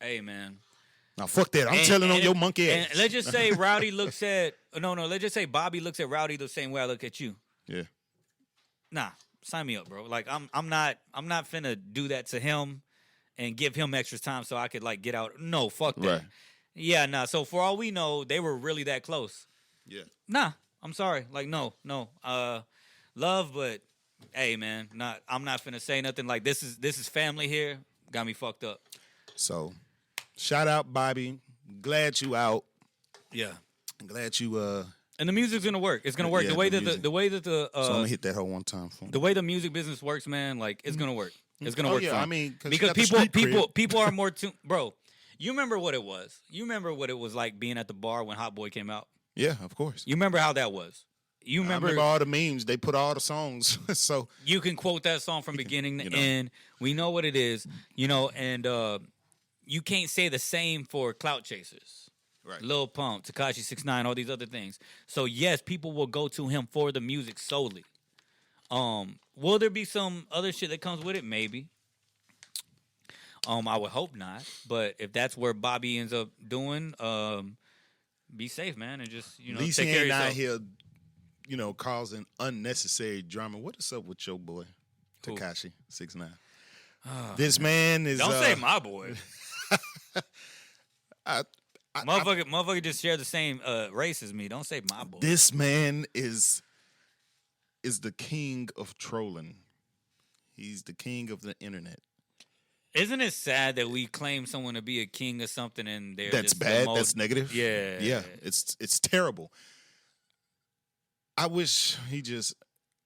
hey, man. Now, fuck that. I'm telling on your monkey ass. And let's just say Rowdy looks at, let's just say Bobby looks at Rowdy the same way I look at you. Yeah. Nah. Sign me up, bro. Like, I'm not finna do that to him and give him extra time so I could, like, get out. No, fuck that. Right. Yeah, nah. So for all we know, they were really that close. Yeah. Nah, I'm sorry. Like, no. Love, but hey, man, I'm not finna say nothing. Like, this is family here. Got me fucked up. So, shout out Bobby. Glad you out. Yeah. Glad you And the music's gonna work. It's gonna work. Yeah, the way that the so I'm gonna hit that whole one time for me. The way the music business works, man, like, it's gonna work. It's gonna work. Yeah, fine. I mean, because people are more bro. You remember what it was? You remember what it was like being at the bar when Hot Boy came out? Yeah, of course. You remember how that was? I remember all the memes. They put all the songs. So you can quote that song from beginning to end. We know what it is, you know, and you can't say the same for Clout Chasers. Right. Lil Pump, Tekashi 6ix9ine, all these other things. So yes, people will go to him for the music solely. Will there be some other shit that comes with it? Maybe. I would hope not. But if that's where Bobby ends up doing, be safe, man, and just, you know, take care of yourself. Out here, you know, causing unnecessary drama. What is up with your boy, Tekashi 6ix9ine? This man is. Don't say my boy. Motherfucker just share the same race as me. Don't say my boy. This man is the king of trolling. He's the king of the internet. Isn't it sad that we claim someone to be a king or something and they're that's just bad? That's negative. Yeah, yeah. It's terrible. I wish he just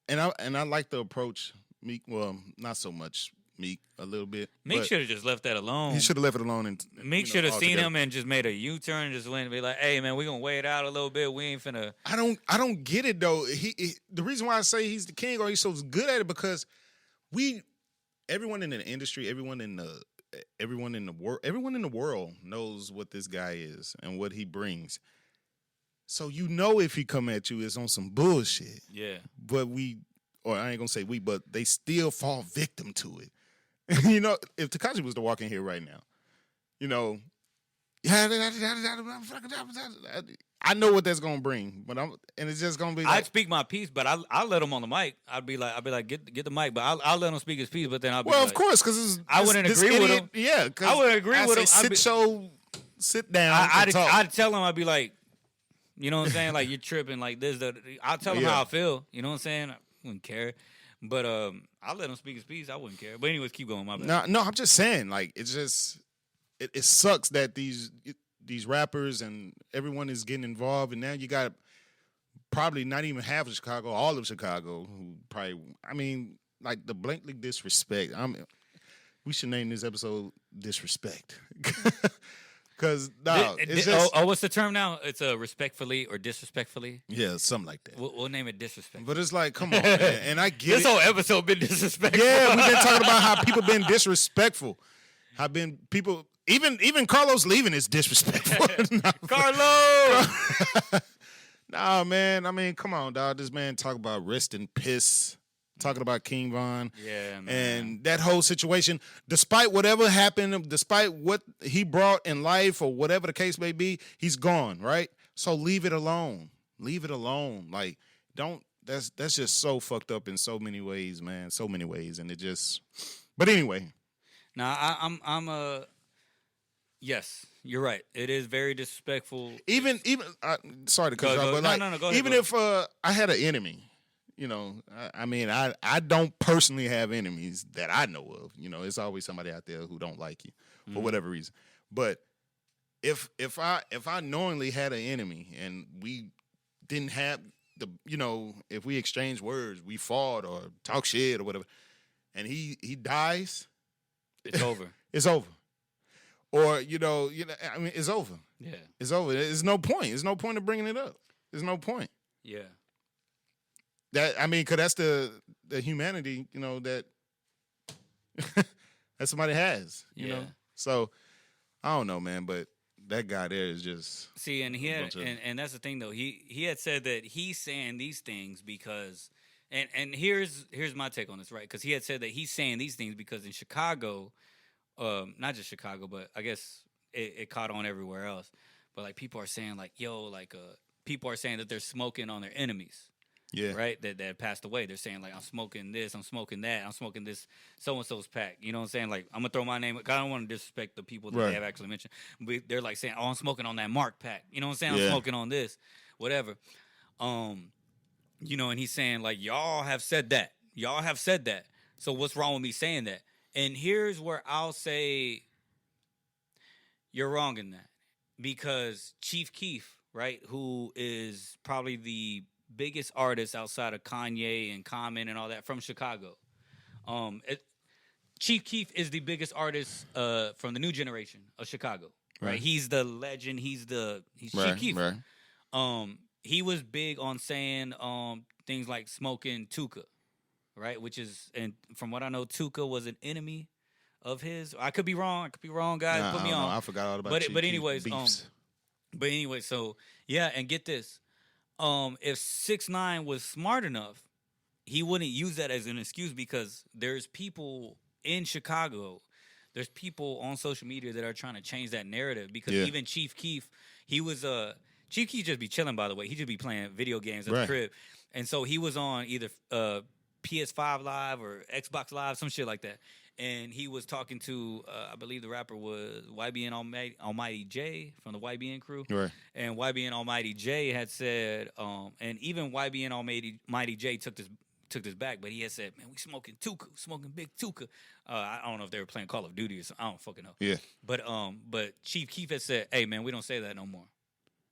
and I like the approach. Meek, well, not so much. Meek a little bit. Meek should have just left that alone. He should have left it alone. And Meek should have seen him and just made a U-turn and just went and be like, "Hey, man, we gonna wait it out a little bit. We ain't finna." I don't get it though. The reason why I say he's the king or he's so good at it because everyone in the industry, everyone in the everyone in the world knows what this guy is and what he brings. So if he come at you, it's on some bullshit. Yeah. But I ain't gonna say we, but they still fall victim to it. If Tekashi was to walk in here right now, I know what that's gonna bring, and it's just gonna be. I'd speak my piece, but I'll let him on the mic. I'd be like, get the mic, but I'll let him speak his piece. But then I'll be of course, because I wouldn't agree with him. Yeah, I wouldn't agree with him. Sit down. I'd tell him. I'd be like, you know what I'm saying? Like, you're tripping. Like this. I'll tell him how I feel. You know what I'm saying? I wouldn't care. But I'll let him speak his piece. I wouldn't care. But anyways, keep going. My bad. No, I'm just saying. Like, it's just it sucks that these rappers and everyone is getting involved, and now you got probably not even half of Chicago, all of Chicago, who probably, like the blatantly disrespect. We should name this episode Disrespect. Because, it's just... what's the term now? It's respectfully or disrespectfully? Yeah, something like that. We'll name it disrespect. But it's like, come on, man. And I get this whole episode been disrespectful. Yeah, we've been talking about how people been disrespectful. How been people... Even Carlos leaving is disrespectful. Carlos! Nah, man. Come on, dog. This man talk about rest in piss. Talking about King Von. Yeah, man. And that whole situation, despite whatever happened, despite what he brought in life or whatever the case may be, he's gone, right? So leave it alone. Leave it alone. Like, that's just so fucked up in so many ways, man. So many ways. And it just... But anyway. I'm yes, you're right. It is very disrespectful. Even sorry to cut you off, but no, go ahead, even if I had an enemy, I don't personally have enemies that I know of. It's always somebody out there who don't like you for whatever reason. But if I knowingly had an enemy and we didn't have if we exchange words, we fought or talk shit or whatever, and he dies, it's over. It's over. Or, it's over. Yeah. It's over. There's no point. There's no point of bringing it up. There's no point. Yeah. Because that's the humanity, that that somebody has, you know? So, I don't know, man, but that guy there is just... See, and and that's the thing, though. He had said that he's saying these things because... And here's my take on this, right? Because he had said that he's saying these things because in Chicago... not just Chicago, but I guess it caught on everywhere else. But like people are saying like, people are saying that they're smoking on their enemies. Yeah. Right? That passed away. They're saying like, I'm smoking this, I'm smoking that, I'm smoking this so-and-so's pack. You know what I'm saying? Like, I'm going to throw my name. I don't want to disrespect the people that they have actually mentioned. But they're like saying, I'm smoking on that Mark pack. You know what I'm saying? I'm smoking on this, whatever. And he's saying like, y'all have said that. So what's wrong with me saying that? And here's where I'll say you're wrong in that. Because Chief Keef, right, who is probably the biggest artist outside of Kanye and Common and all that from Chicago. Chief Keef is the biggest artist from the new generation of Chicago. Right? He's the legend. He's Chief Keef. Right. He was big on saying things like smoking Tuka. Right, which is, and from what I know, Tuka was an enemy of his. I could be wrong, guys. Put me on. I forgot all about. But anyways, so yeah, and get this: if 6ix9ine was smart enough, he wouldn't use that as an excuse because there's people in Chicago, there's people on social media that are trying to change that narrative. Because even Chief Keef, Chief Keef just be chilling. By the way, he just be playing video games at the crib, and so he was on either PS5 Live or Xbox Live, some shit like that. And he was talking to, I believe the rapper was YBN Almighty J from the YBN crew. Right. And YBN Almighty J had said, and even YBN Almighty J took this back, but he had said, man, we smoking Tuka, smoking big Tuka. I don't know if they were playing Call of Duty or something. I don't fucking know. Yeah. But Chief Keef had said, hey, man, we don't say that no more.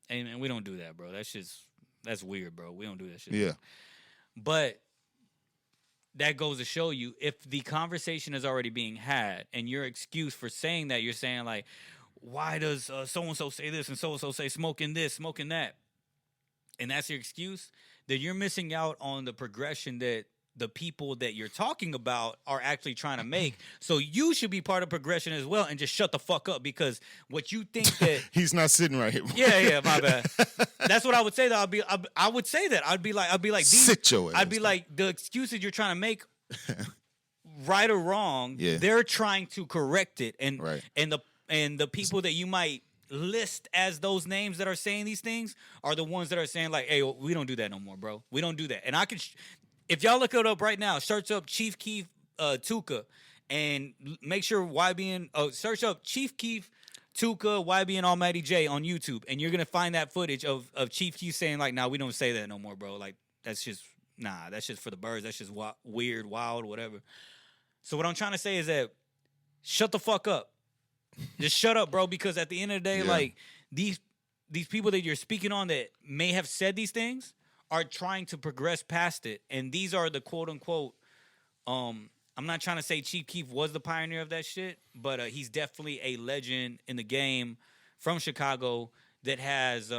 Hey, man, we don't do that, bro. That's weird, bro. We don't do that shit. Yeah. But that goes to show you if the conversation is already being had and your excuse for saying that, you're saying like, why does so-and-so say this and so-and-so say smoking this, smoking that? And that's your excuse, then you're missing out on the progression that the people that you're talking about are actually trying to make. So you should be part of progression as well and just shut the fuck up, because what you think that he's not sitting right here. Yeah, my bad. That's what I would say though. I would say that. I'd be like sit your ass. I'd be like, the excuses you're trying to make, right or wrong, they're trying to correct it. And the people that you might list as those names that are saying these things are the ones that are saying like, hey, we don't do that no more, bro. We don't do that. And I could if y'all look it up right now, search up Chief Keef Tuka and make sure search up Chief Keef Tuka YB and Almighty J on YouTube, and you're gonna find that footage of Chief Keef saying like, nah, we don't say that no more, bro. Like that's just for the birds. That's just weird, wild, whatever. So what I'm trying to say is that shut the fuck up. Just shut up, bro, because at the end of the day, like these people that you're speaking on that may have said these things are trying to progress past it. And these are the quote unquote, I'm not trying to say Chief Keef was the pioneer of that shit, but he's definitely a legend in the game from Chicago that has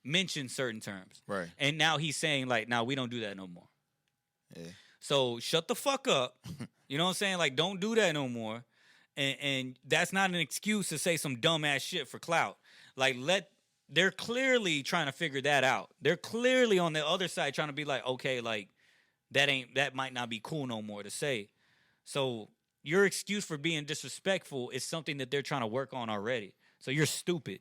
mentioned certain terms. Right. And now he's saying like, nah, we don't do that no more. Yeah. So shut the fuck up. You know what I'm saying? Like, don't do that no more. And that's not an excuse to say some dumbass shit for clout. Like, they're clearly trying to figure that out. They're clearly on the other side trying to be like, okay, like that might not be cool no more to say. So your excuse for being disrespectful is something that they're trying to work on already. So you're stupid.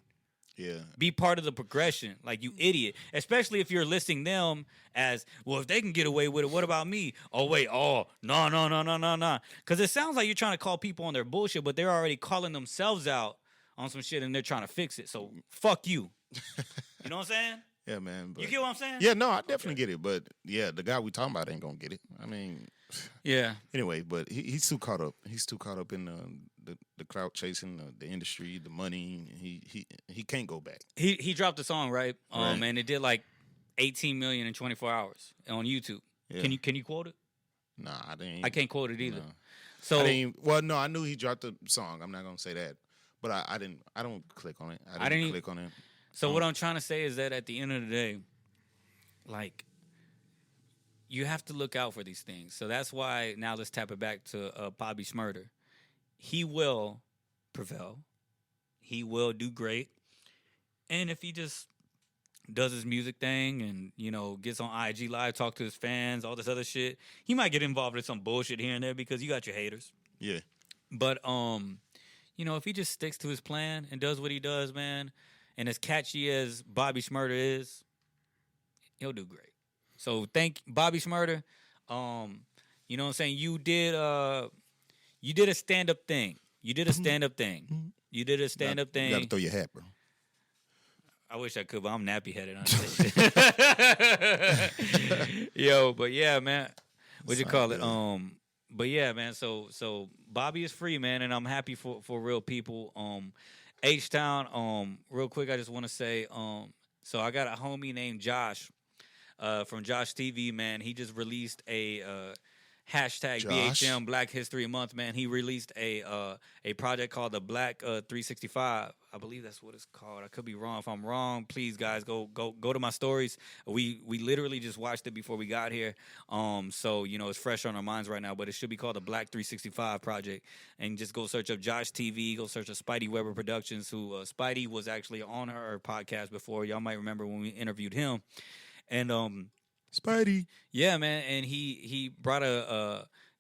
Yeah. Be part of the progression, like you idiot. Especially if you're listing them as, well, if they can get away with it, what about me? Oh, wait, no. Because it sounds like you're trying to call people on their bullshit, but they're already calling themselves out on some shit and they're trying to fix it. So fuck you. You know what I'm saying? Yeah, man. You get what I'm saying? Yeah, no, I definitely get it. But yeah, the guy we talking about ain't gonna get it. I mean, yeah. Anyway, but he's too caught up. He's too caught up in the clout chasing, the industry, the money. He can't go back. He dropped a song, right? And it did like 18 million in 24 hours on YouTube. Yeah. Can you quote it? Nah, I can't quote it either. No. So I knew he dropped the song. I'm not gonna say that, but I don't click on it. I didn't click on it. So what I'm trying to say is that at the end of the day, like, you have to look out for these things. So that's why now let's tap it back to Bobby Shmurda. He will prevail. He will do great. And if he just does his music thing and, you know, gets on IG Live, talk to his fans, all this other shit, he might get involved in some bullshit here and there because you got your haters. Yeah. But, you know, if he just sticks to his plan and does what he does, man, and as catchy as Bobby Shmurda is, he'll do great. So thank Bobby Shmurda. You know what I'm saying? You did a stand-up thing. You did a stand-up thing. You gotta throw your hat, bro. I wish I could, but I'm nappy-headed on this shit. Yo, but yeah, man. What'd you call it? But yeah, man, so Bobby is free, man, and I'm happy for real people. H-Town, real quick, I just want to say, so I got a homie named Josh, from Josh TV, man. He just released a hashtag Josh. BHM Black History Month, man. He released a project called the Black 365. I believe that's what it's called. I could be wrong. If I'm wrong, please, guys, go to my stories. We literally just watched it before we got here. So, you know, it's fresh on our minds right now, but it should be called the Black 365 Project. And just go search up Josh TV, go search up Spidey Weber Productions, who Spidey was actually on her podcast before. Y'all might remember when we interviewed him. And Spidey. Yeah, man, and he brought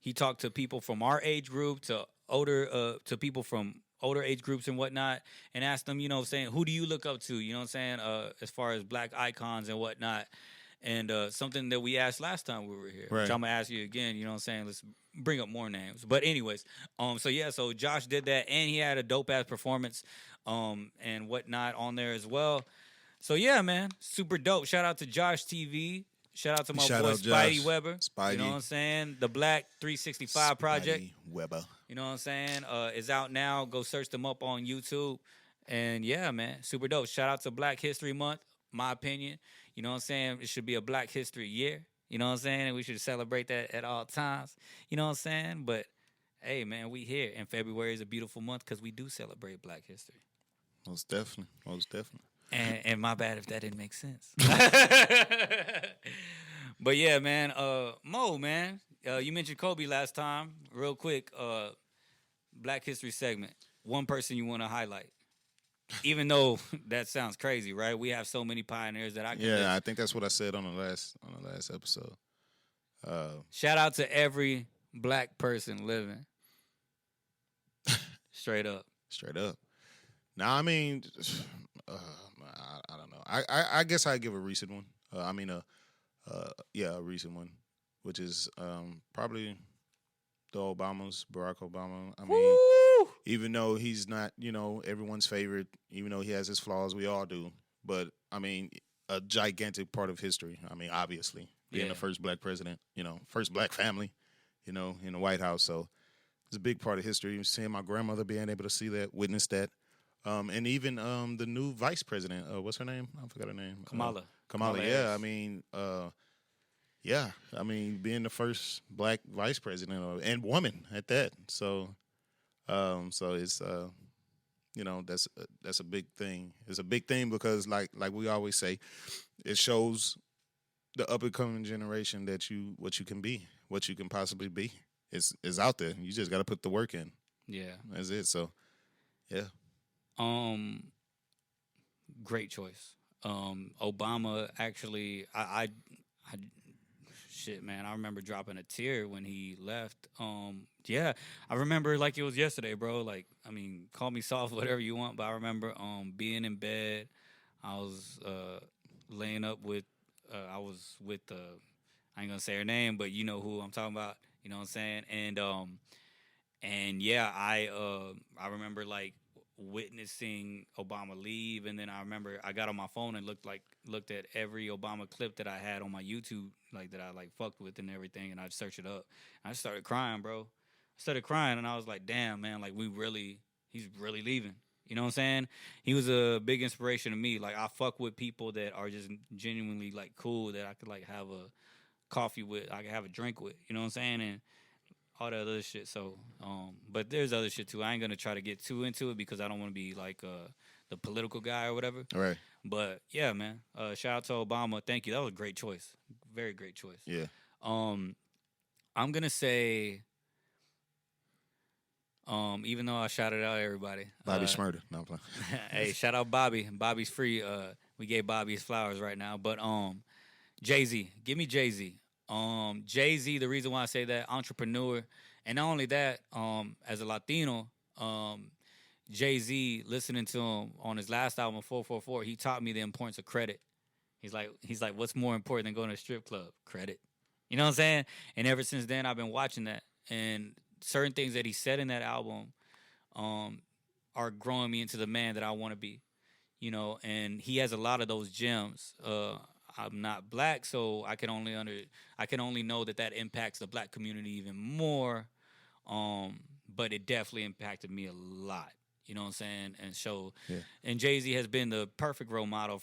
he talked to people from our age group to to people from older age groups and whatnot, and asked them, you know, saying, who do you look up to? You know what I'm saying? As far as black icons and whatnot. And something that we asked last time we were here, right, which I'm gonna ask you again. You know what I'm saying? Let's bring up more names. But anyways, so Josh did that, and he had a dope ass performance, and whatnot on there as well. So yeah, man, super dope. Shout out to Josh TV. Shout out to my boy Spidey Weber. Spidey. You know what I'm saying? The Black 365 Project. Weber. You know what I'm saying? Is out now. Go search them up on YouTube. And yeah, man, super dope. Shout out to Black History Month, my opinion. You know what I'm saying? It should be a Black History Year. You know what I'm saying? And we should celebrate that at all times. You know what I'm saying? But hey, man, we here. And February is a beautiful month because we do celebrate Black history. Most definitely. And my bad if that didn't make sense. But yeah, man. Mo, man. You mentioned Kobe last time. Real quick. Black History segment. One person you want to highlight. Even though that sounds crazy, right? We have so many pioneers that I can. Yeah, I think that's what I said on the last episode. Shout out to every black person living. Straight up. Straight up. Now, I mean, I don't know. I guess I give a recent one. A recent one, which is probably the Barack Obama. I mean, Woo! Even though he's not, everyone's favorite, even though he has his flaws, we all do. But I mean, a gigantic part of history. I mean, obviously, being the first black president, first black family, in the White House. So it's a big part of history. Seeing my grandmother being able to see that, witness that. And even the new vice president, what's her name? I forgot her name. Kamala. Yeah, I mean, being the first black vice president and woman at that. So it's that's a big thing. It's a big thing because like we always say, it shows the up and coming generation that what you can be, what you can possibly be. It's out there. You just got to put the work in. Yeah, that's it. So, yeah. Great choice. Obama actually, I shit, man. I remember dropping a tear when he left. Yeah, I remember like it was yesterday, bro. Like, I mean, call me soft, whatever you want, but I remember being in bed. I was laying up with, I was with I ain't gonna say her name, but you know who I'm talking about. You know what I'm saying? And yeah, I remember like witnessing Obama leave, and then I remember I got on my phone and looked at every Obama clip that I had on my YouTube, like that I like fucked with and everything, and I'd search it up. I started crying, bro. I started crying, and I was like, damn, man, like he's really leaving. You know what I'm saying? He was a big inspiration to me. Like, I fuck with people that are just genuinely like cool, that I could like have a coffee with, I could have a drink with. You know what I'm saying? And all that other shit. So, but there's other shit too. I ain't gonna try to get too into it because I don't want to be like the political guy or whatever. All right. But yeah, man. Shout out to Obama. Thank you. That was a great choice. Very great choice. Yeah. I'm gonna say, even though I shouted out everybody, Bobby Shmurda. No, I'm playing. Hey, shout out Bobby. Bobby's free. We gave Bobby his flowers right now. But Jay-Z, give me Jay-Z. Jay-Z, the reason why I say that, entrepreneur, and not only that, as a Latino, Jay-Z, listening to him on his last album, 444, he taught me the importance of credit. He's like, what's more important than going to a strip club? Credit. You know what I'm saying? And ever since then, I've been watching that, and certain things that he said in that album, are growing me into the man that I want to be. And he has a lot of those gems. I'm not black, so I can only know that impacts the black community even more. But it definitely impacted me a lot. You know what I'm saying? And Jay-Z has been the perfect role model.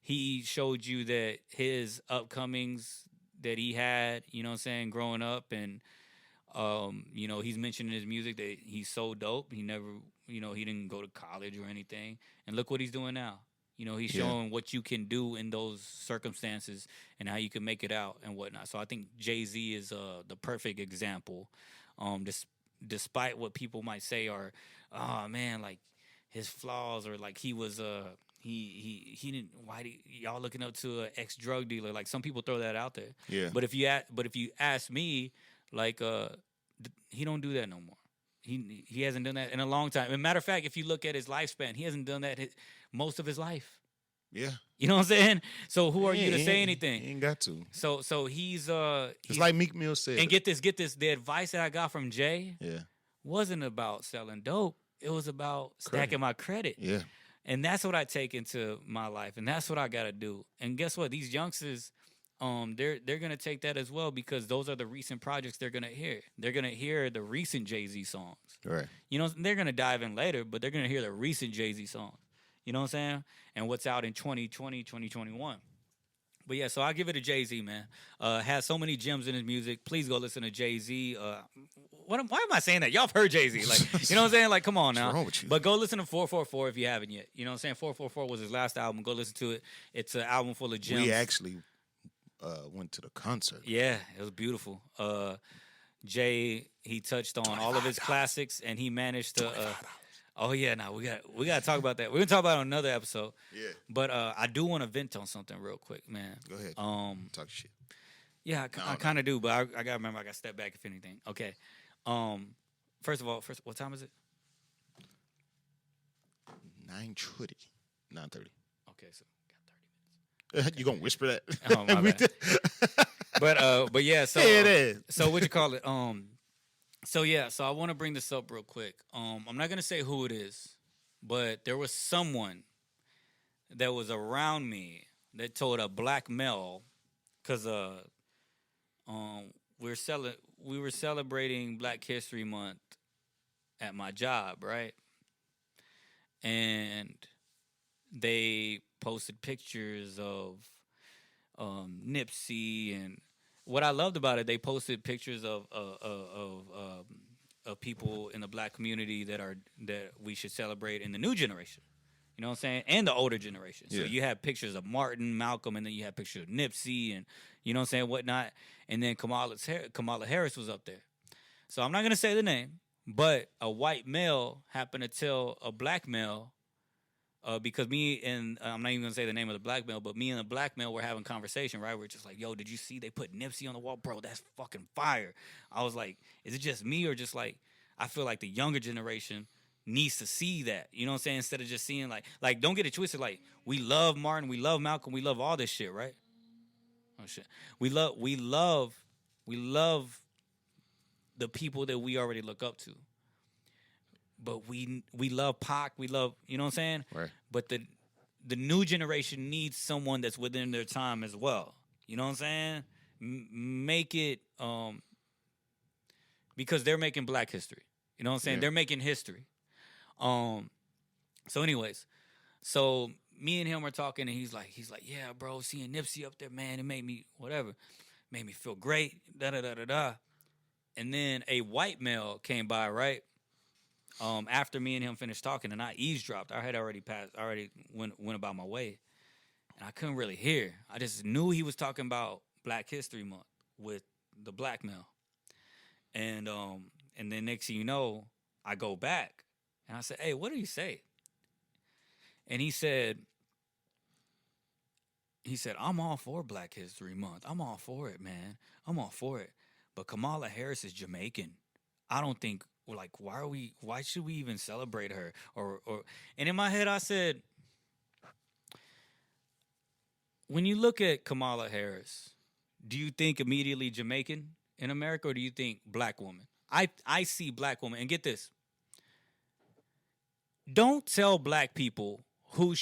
He showed you that his upcomings that he had, you know what I'm saying, growing up, and he's mentioned in his music that he's so dope. He never, he didn't go to college or anything, and look what he's doing now. He's showing what you can do in those circumstances and how you can make it out and whatnot. So I think Jay-Z is the perfect example. Despite what people might say are, oh man, like his flaws, or like he was he didn't. Why y'all looking up to an ex-drug dealer? Like, some people throw that out there. Yeah. But if you ask me, like he don't do that no more. He hasn't done that in a long time. As a matter of fact, if you look at his lifespan, he hasn't done that most of his life. Yeah. You know what I'm saying? So who are you to say anything? He ain't got to. So he's it's like Meek Mill said. And get this. The advice that I got from Jay wasn't about selling dope. It was about stacking my credit. Yeah. And that's what I take into my life, and that's what I got to do. And guess what? These youngsters, they're gonna take that as well, because those are the recent projects they're gonna hear. They're gonna hear the recent Jay-Z songs. Right. They're gonna dive in later, but they're gonna hear the recent Jay-Z songs. You know what I'm saying? And what's out in 2020, 2021. But yeah, so I give it to Jay-Z, man. Has so many gems in his music. Please go listen to Jay-Z. Why am I saying that? Y'all have heard Jay-Z. Like, you know what I'm saying? Like, come on now. What's wrong with you? But go listen to 444 if you haven't yet. You know what I'm saying? 444 was his last album. Go listen to it. It's an album full of gems. We actually went to the concert. Yeah, it was beautiful. Jay, he touched on all of his classics, and he managed to. Oh yeah, no, we got to talk about that. We're gonna talk about it on another episode. Yeah. But I do want to vent on something real quick, man. Go ahead. Talk shit. Yeah, I kind of do, but I gotta remember I gotta step back if anything. Okay. First of all, what time is it? 9:30. 9:30. Okay, so got 30 minutes. You gonna whisper that? Oh my bad. But yeah, so it is. So what you call it? So yeah, so I want to bring this up real quick. I'm not gonna say who it is, but there was someone that was around me that told a black male, because we were celebrating Black History Month at my job, right? And they posted pictures of Nipsey, and what I loved about it, they posted pictures of people in the black community that we should celebrate in the new generation. You know what I'm saying? And the older generation. So you have pictures of Martin, Malcolm, and then you have pictures of Nipsey and, you know what I'm saying, whatnot. And then Kamala Harris was up there. So I'm not going to say the name, but a white male happened to tell a black male, because me and, I'm not even going to say the name of the black male, but me and the black male were having conversation, right? We're just like, yo, did you see they put Nipsey on the wall? Bro, that's fucking fire. I was like, is it just me, or just like, I feel like the younger generation needs to see that, you know what I'm saying? Instead of just seeing like don't get it twisted. Like, we love Martin, we love Malcolm, we love all this shit, right? Oh shit, we love the people that we already look up to. But we love Pac, we love, you know what I'm saying? Right. But the new generation needs someone that's within their time as well. You know what I'm saying? Make it because they're making black history. You know what I'm saying? Yeah. They're making history. So anyways, so me and him are talking, and he's like, yeah, bro, seeing Nipsey up there, man, it made me feel great, da-da-da-da-da. And then a white male came by, right? After me and him finished talking, and I eavesdropped. I had already went about my way, and I couldn't really hear. I just knew he was talking about Black History Month with the black male. And then next thing you know, I go back, and I said, hey, what did he say? And he said, I'm all for Black History Month. I'm all for it, man. I'm all for it. But Kamala Harris is Jamaican. I don't think, like, why should we even celebrate her? Or and in my head I said, when you look at Kamala Harris, do you think immediately Jamaican in America, or do you think black woman? I see black woman, and get this. Don't tell black people who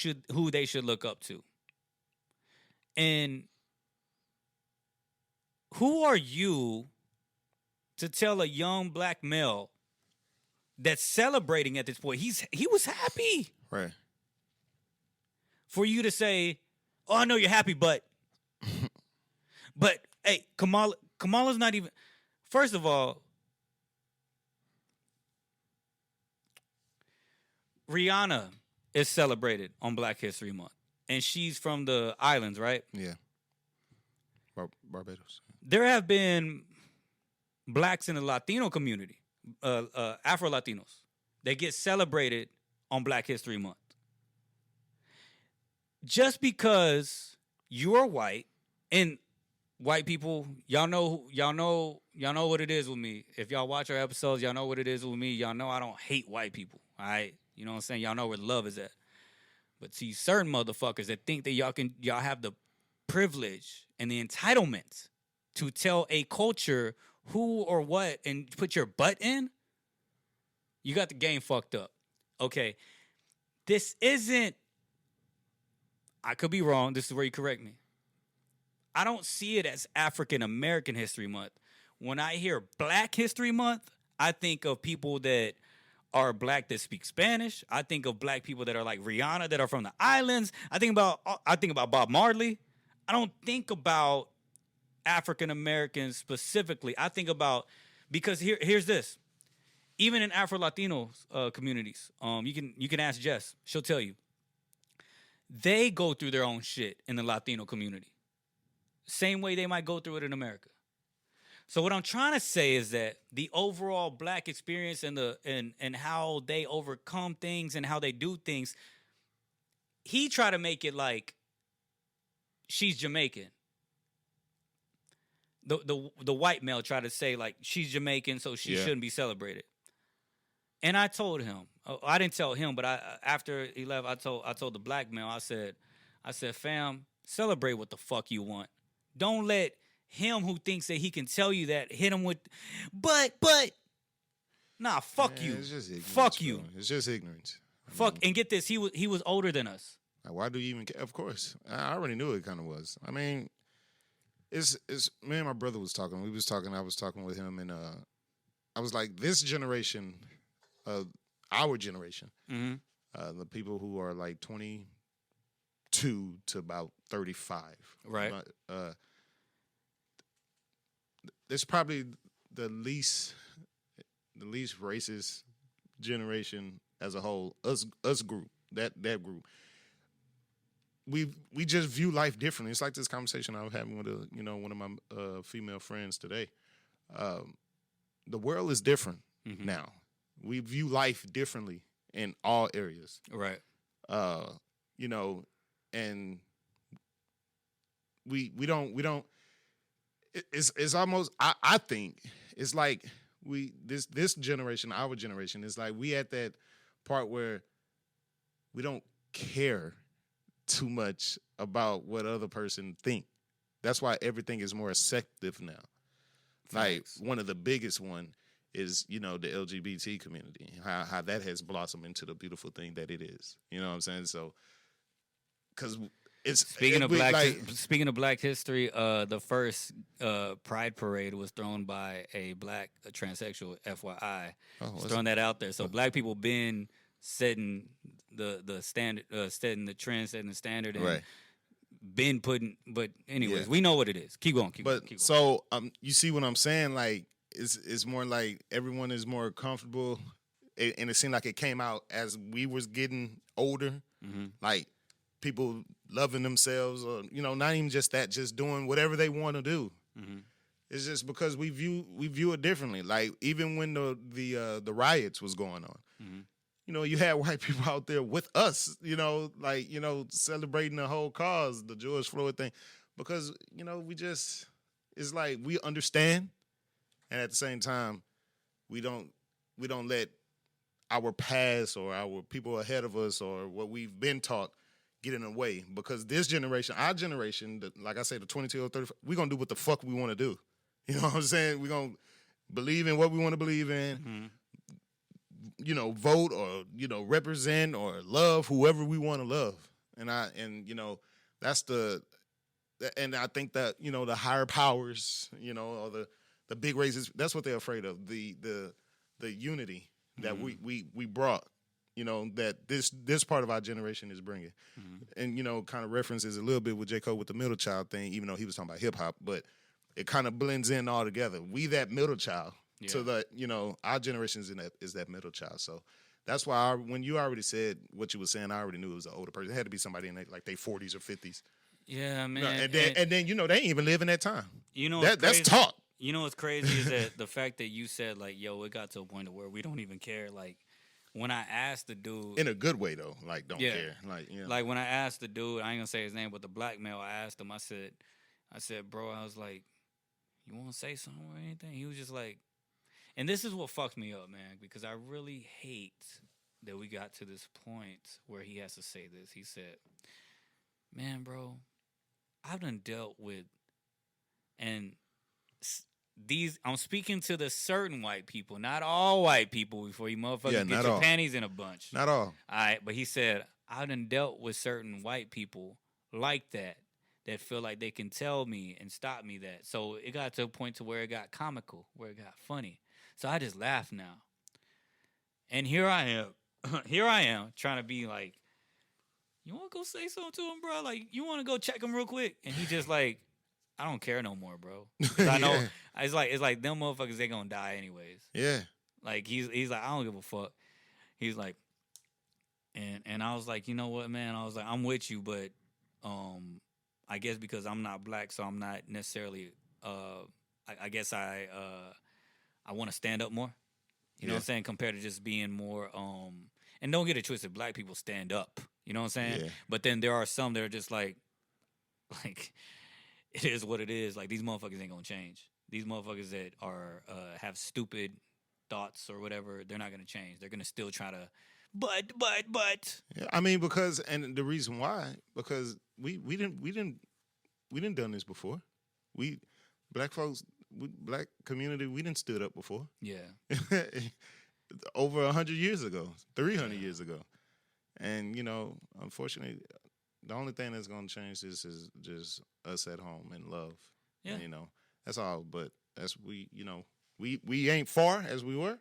they should look up to. And who are you to tell a young black male that's celebrating at this point? He was happy. Right. For you to say, oh, I know you're happy, but hey, Kamala's not even, first of all, Rihanna is celebrated on Black History Month, and she's from the islands, right? Yeah. Barbados. There have been blacks in the Latino community, Afro-Latinos, that get celebrated on Black History Month. Just because you're white, and white people, y'all know what it is with me. If y'all watch our episodes, y'all know what it is with me. Y'all know I don't hate white people, all right? You know what I'm saying? Y'all know where love is at. But see, certain motherfuckers that think that y'all have the privilege and the entitlement to tell a culture who or what and put your butt in, you got the game fucked up. Okay, this isn't, I could be wrong, this is where you correct me. I don't see it as African American History Month. When I hear Black History Month, I think of people that are black that speak Spanish. I think of black people that are like Rihanna, that are from the islands. I think about Bob Marley. I don't think about African Americans specifically. I think about, because here's this. Even in Afro-Latino communities, you can ask Jess. She'll tell you. They go through their own shit in the Latino community. same way they might go through it in America. So what I'm trying to say is that the overall black experience and how they overcome things and how they do things, he tried to make it like she's Jamaican. The white male tried to say like she's Jamaican, so she shouldn't be celebrated. And I told him, I didn't tell him, but after he left, I told the black male, I said, fam, celebrate what the fuck you want. Don't let him who thinks that he can tell you that hit him with, but, nah, fuck you, it's just ignorance, fuck you. Bro. It's just ignorance. Fuck, and get this, he was older than us. Why do you even care? Of course, I already knew it kind of was. I mean, it's me and my brother was talking. I was talking with him, and I was like, this generation, our generation, the people who are like 22 to about 35, right? It's probably the least racist generation as a whole. Us group, that group. We just view life differently. It's like this conversation I was having with one of my female friends today. The world is different now. We view life differently in all areas, right? And we don't. It's almost. I think it's like this generation, our generation, is like we at that part where we don't care too much about what other person think. That's why everything is more acceptive now. Thanks. Like one of the biggest one is, the LGBT community, how that has blossomed into the beautiful thing that it is. You know what I'm saying? So, because speaking of Black history, the first Pride parade was thrown by a black transsexual. FYI, throwing that out there. So black people been setting the standard, setting the trend, setting the standard, and right. Been putting. But anyways, we know what it is. Keep going. Keep going. So you see what I'm saying? Like it's more like everyone is more comfortable, and it seemed like it came out as we was getting older, like people loving themselves, or not even just that, just doing whatever they want to do. It's just because we view it differently. Like even when the riots was going on. You had white people out there with us, celebrating the whole cause, the George Floyd thing, because, it's like we understand, and at the same time, we don't let our past or our people ahead of us or what we've been taught get in the way, because this generation, our generation, like I say, the 22 or 35, we're going to do what the fuck we want to do. You know what I'm saying? We're going to believe in what we want to believe in. Vote or, represent or love whoever we want to love. And that's and I think that, the higher powers, or the big races, that's what they're afraid of. The unity that we brought, that this part of our generation is bringing. And, kind of references a little bit with J. Cole with the middle child thing, even though he was talking about hip hop, but it kind of blends in all together. We that middle child. So that, our generation is that middle child. So that's why when you already said what you were saying, I already knew it was an older person. It had to be somebody in their 40s or 50s. Yeah, man. And then they ain't even live in that time. That's taught. You know what's crazy is that the fact that you said it got to a point where we don't even care. Like when I asked the dude, in a good way though, don't care. Like when I asked the dude, I ain't gonna say his name, but the black male, I asked him. I said, bro, I was like, you want to say something or anything? He was just like. And this is what fucks me up, man, because I really hate that we got to this point where he has to say this. He said, man, bro, I've done dealt with, and I'm speaking to the certain white people, not all white people, before you motherfuckers get your panties in a bunch. Not all. All right, but he said, I've done dealt with certain white people like that feel like they can tell me and stop me that. So it got to a point to where it got comical, where it got funny. So I just laugh now. And here I am trying to be like, you want to go say something to him, bro? Like, you want to go check him real quick? And he just like, I don't care no more, bro. 'Cause I know it's like them motherfuckers, they gonna die anyways. Yeah. Like he's like, I don't give a fuck. He's like, and I was like, you know what, man? I was like, I'm with you, but I guess because I'm not black, so I'm not necessarily. I guess I want to stand up more. You know what I'm saying? Compared to just being more. And don't get it twisted. Black people stand up. You know what I'm saying? Yeah. But then there are some that are just like it is what it is. Like these motherfuckers ain't gonna change. These motherfuckers that are have stupid thoughts or whatever, they're not gonna change. They're gonna still try to. But. Yeah, I mean, because and the reason why because we didn't done this before. Black folks, black community, we didn't stood up before. Yeah. Over 100 years ago, 300 years ago, and unfortunately, the only thing that's gonna change this is just us at home and love. Yeah. And, that's all. But that's we ain't far as we were,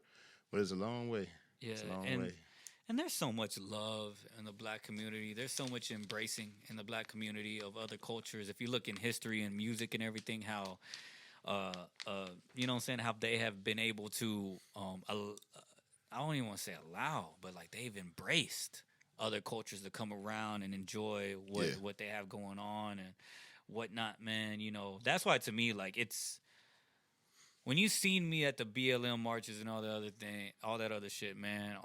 but it's a long way. Yeah. It's a long way. And there's so much love in the black community. There's so much embracing in the black community of other cultures. If you look in history and music and everything, how, you know what I'm saying, how they have been able to, I don't even want to say allow, but like they've embraced other cultures to come around and enjoy what they have going on and whatnot, man. That's why to me, like it's, when you seen me at the BLM marches and all that other shit, man,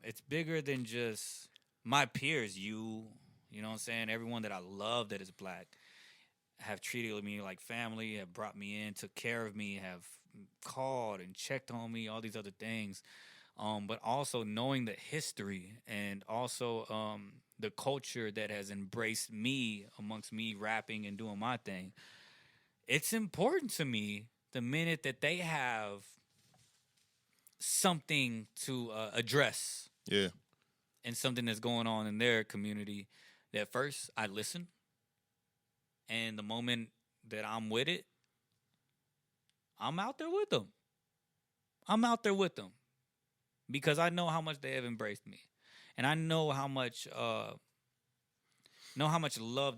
it's bigger than just my peers. You know what I'm saying? Everyone that I love that is black have treated me like family, have brought me in, took care of me, have called and checked on me, all these other things. But also knowing the history and also the culture that has embraced me amongst me rapping and doing my thing. It's important to me the minute that they have something to address, and something that's going on in their community, that first I listen, and the moment that I'm with it, I'm out there with them. Because I know how much they have embraced me, and I know how much love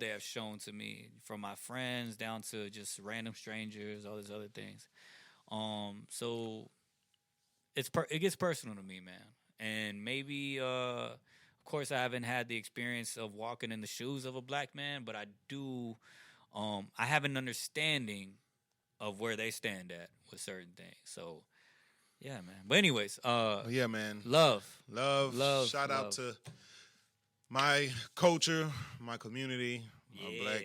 they have shown to me, from my friends down to just random strangers, all these other things. So it gets personal to me, man. And maybe, of course, I haven't had the experience of walking in the shoes of a black man, but I do. I have an understanding of where they stand at with certain things. So. Yeah, man. But anyways, yeah, man. Love. Shout out to my culture, my community, my black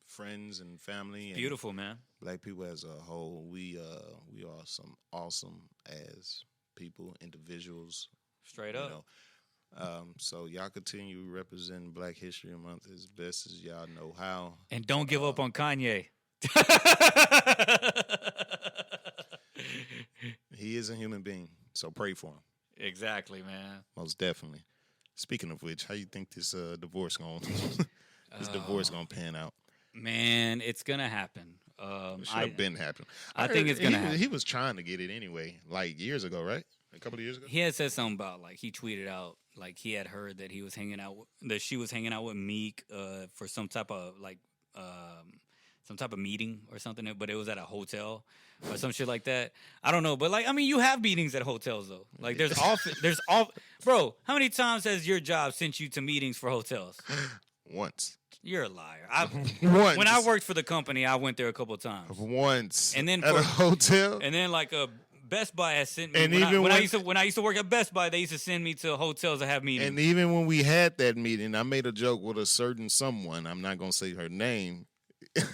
friends and family. And beautiful, man. Black people as a whole, we are some awesome as people, individuals. Straight up. So y'all continue representing Black History Month as best as y'all know how. And don't give up on Kanye. He is a human being, so pray for him. Exactly, man. Most definitely. Speaking of which, how you think this divorce gonna pan out? Man, it's gonna happen. It should have been happening. I think it's gonna happen. He was trying to get it anyway, like years ago, right? A couple of years ago. He had said something about, like, he tweeted out, like, he had heard that he was hanging out that she was hanging out with Meek for some type of meeting or something, but it was at a hotel or some shit like that. I don't know, but like, I mean, you have meetings at hotels though. Like, bro. How many times has your job sent you to meetings for hotels? Once. You're a liar. Once. When I worked for the company, I went there a couple of times. Once. And then at a hotel. And then like a Best Buy has sent me. And when I used to work at Best Buy, they used to send me to hotels to have meetings. And even when we had that meeting, I made a joke with a certain someone. I'm not gonna say her name.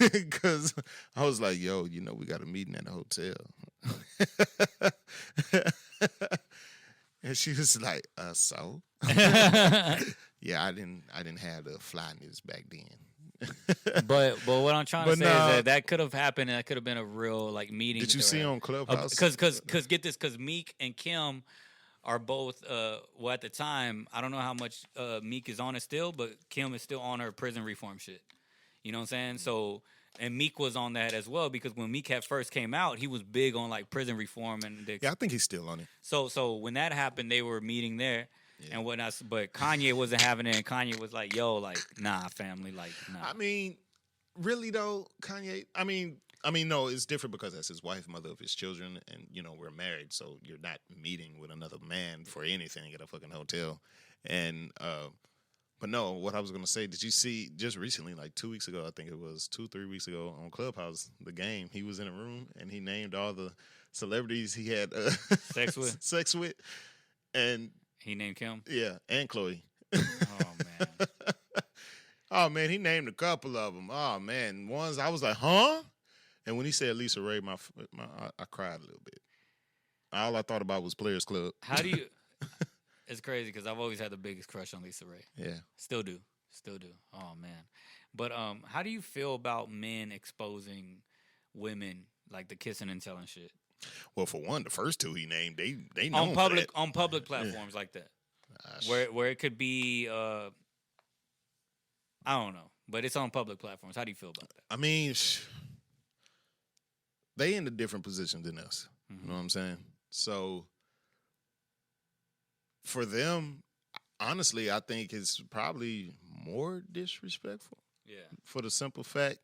Because I was like, yo, we got a meeting at a hotel. And she was like, so? Yeah, I didn't have the flyness back then. but what I'm trying to say is that could have happened, and that could have been a real like meeting. Did you see on Clubhouse? Because get this, because Meek and Kim are both, at the time, I don't know how much Meek is on it still, but Kim is still on her prison reform shit. You know what I'm saying? So, and Meek was on that as well, because when Meek first came out, he was big on like prison reform and I think he's still on it. So when that happened, they were meeting there and whatnot. But Kanye wasn't having it, and Kanye was like, "Yo, like, nah, family, like, nah." I mean, really though, Kanye. I mean, no, it's different because that's his wife, mother of his children, and we're married, so you're not meeting with another man for anything at a fucking hotel, and. But no, what I was gonna say, did you see just recently, like 2 weeks ago, I think it was 3 weeks ago on Clubhouse, the game, he was in a room and he named all the celebrities he had sex with, and he named Kim. Yeah, and Chloe. Oh man. Oh man, he named a couple of them. Oh man, ones I was like, huh? And when he said Lisa Ray, I cried a little bit. All I thought about was Players Club. How do you? It's crazy because I've always had the biggest crush on Lisa Ray. Yeah, still do. Oh man, but how do you feel about men exposing women like the kissing and telling shit? Well, for one, the first two he named, they know on public platforms like that, where it could be, I don't know, but it's on public platforms. How do you feel about that? I mean, they in a different position than us. Mm-hmm. You know what I'm saying? So for them, honestly, I think it's probably more disrespectful. Yeah. For the simple fact,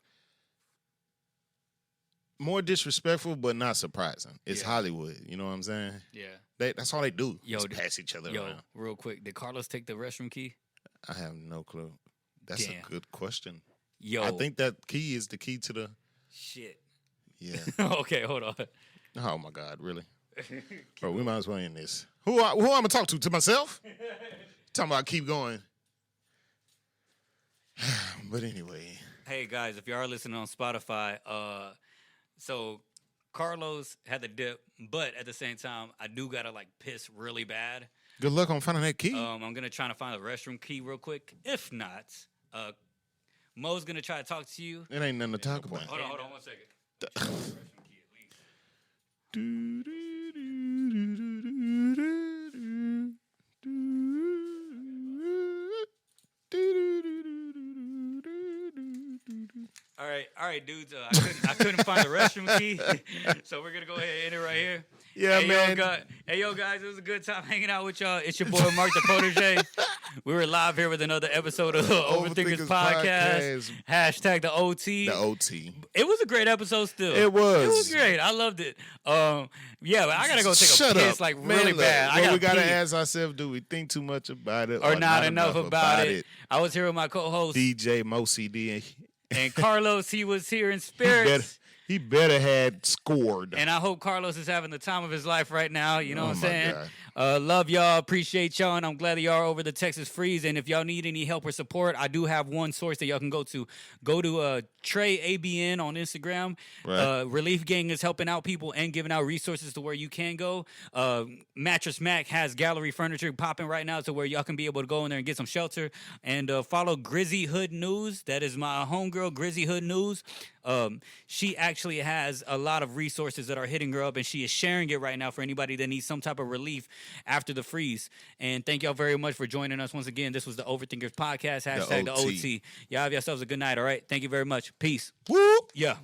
more disrespectful, but not surprising. It's Hollywood. You know what I'm saying? Yeah. That's all they do. Just pass each other around. Real quick, did Carlos take the restroom key? I have no clue. That's a good question. Yo. I think that key is the key to the... Shit. Yeah. Okay, hold on. Oh, my God, really? Bro, we might as well end this. Who I'm going to talk to myself? Talking about keep going. But anyway. Hey, guys, if you are listening on Spotify, so Carlos had the dip, but at the same time, I do got to, piss really bad. Good luck on finding that key. I'm going to try to find the restroom key real quick. If not, Mo's going to try to talk to you. It ain't nothing to talk about. Hold on 1 second. All right, dudes. I couldn't find the restroom key, so we're gonna go ahead and end it right here. Yeah, hey, man. Yo, guys, it was a good time hanging out with y'all. It's your boy Mark the Protege. We were live here with another episode of Overthinkers podcast. Hashtag the OT. The OT. It was a great episode. Still, it was. It was great. I loved it. Yeah, but I gotta go take a piss really bad. We gotta ask ourselves: do we think too much about it, or not enough about it? I was here with my co-host DJ Mo CD and Carlos. He was here in spirit. He better had scored. And I hope Carlos is having the time of his life right now. You know what I'm saying? Love y'all. Appreciate y'all. And I'm glad that y'all are over the Texas freeze. And if y'all need any help or support, I do have one source that y'all can go to. Go to Trey ABN on Instagram. Right. Relief Gang is helping out people and giving out resources to where you can go. Mattress Mac has gallery furniture popping right now to where y'all can be able to go in there and get some shelter. And follow Grizzy Hood News. That is my homegirl, Grizzy Hood News. She actually has a lot of resources that are hitting her up, and she is sharing it right now for anybody that needs some type of relief after the freeze. And thank y'all very much for joining us once again. This was the Overthinkers podcast. Hashtag the OT. Y'all have yourselves a good night, all right? Thank you very much. Peace. Whoop. Yeah.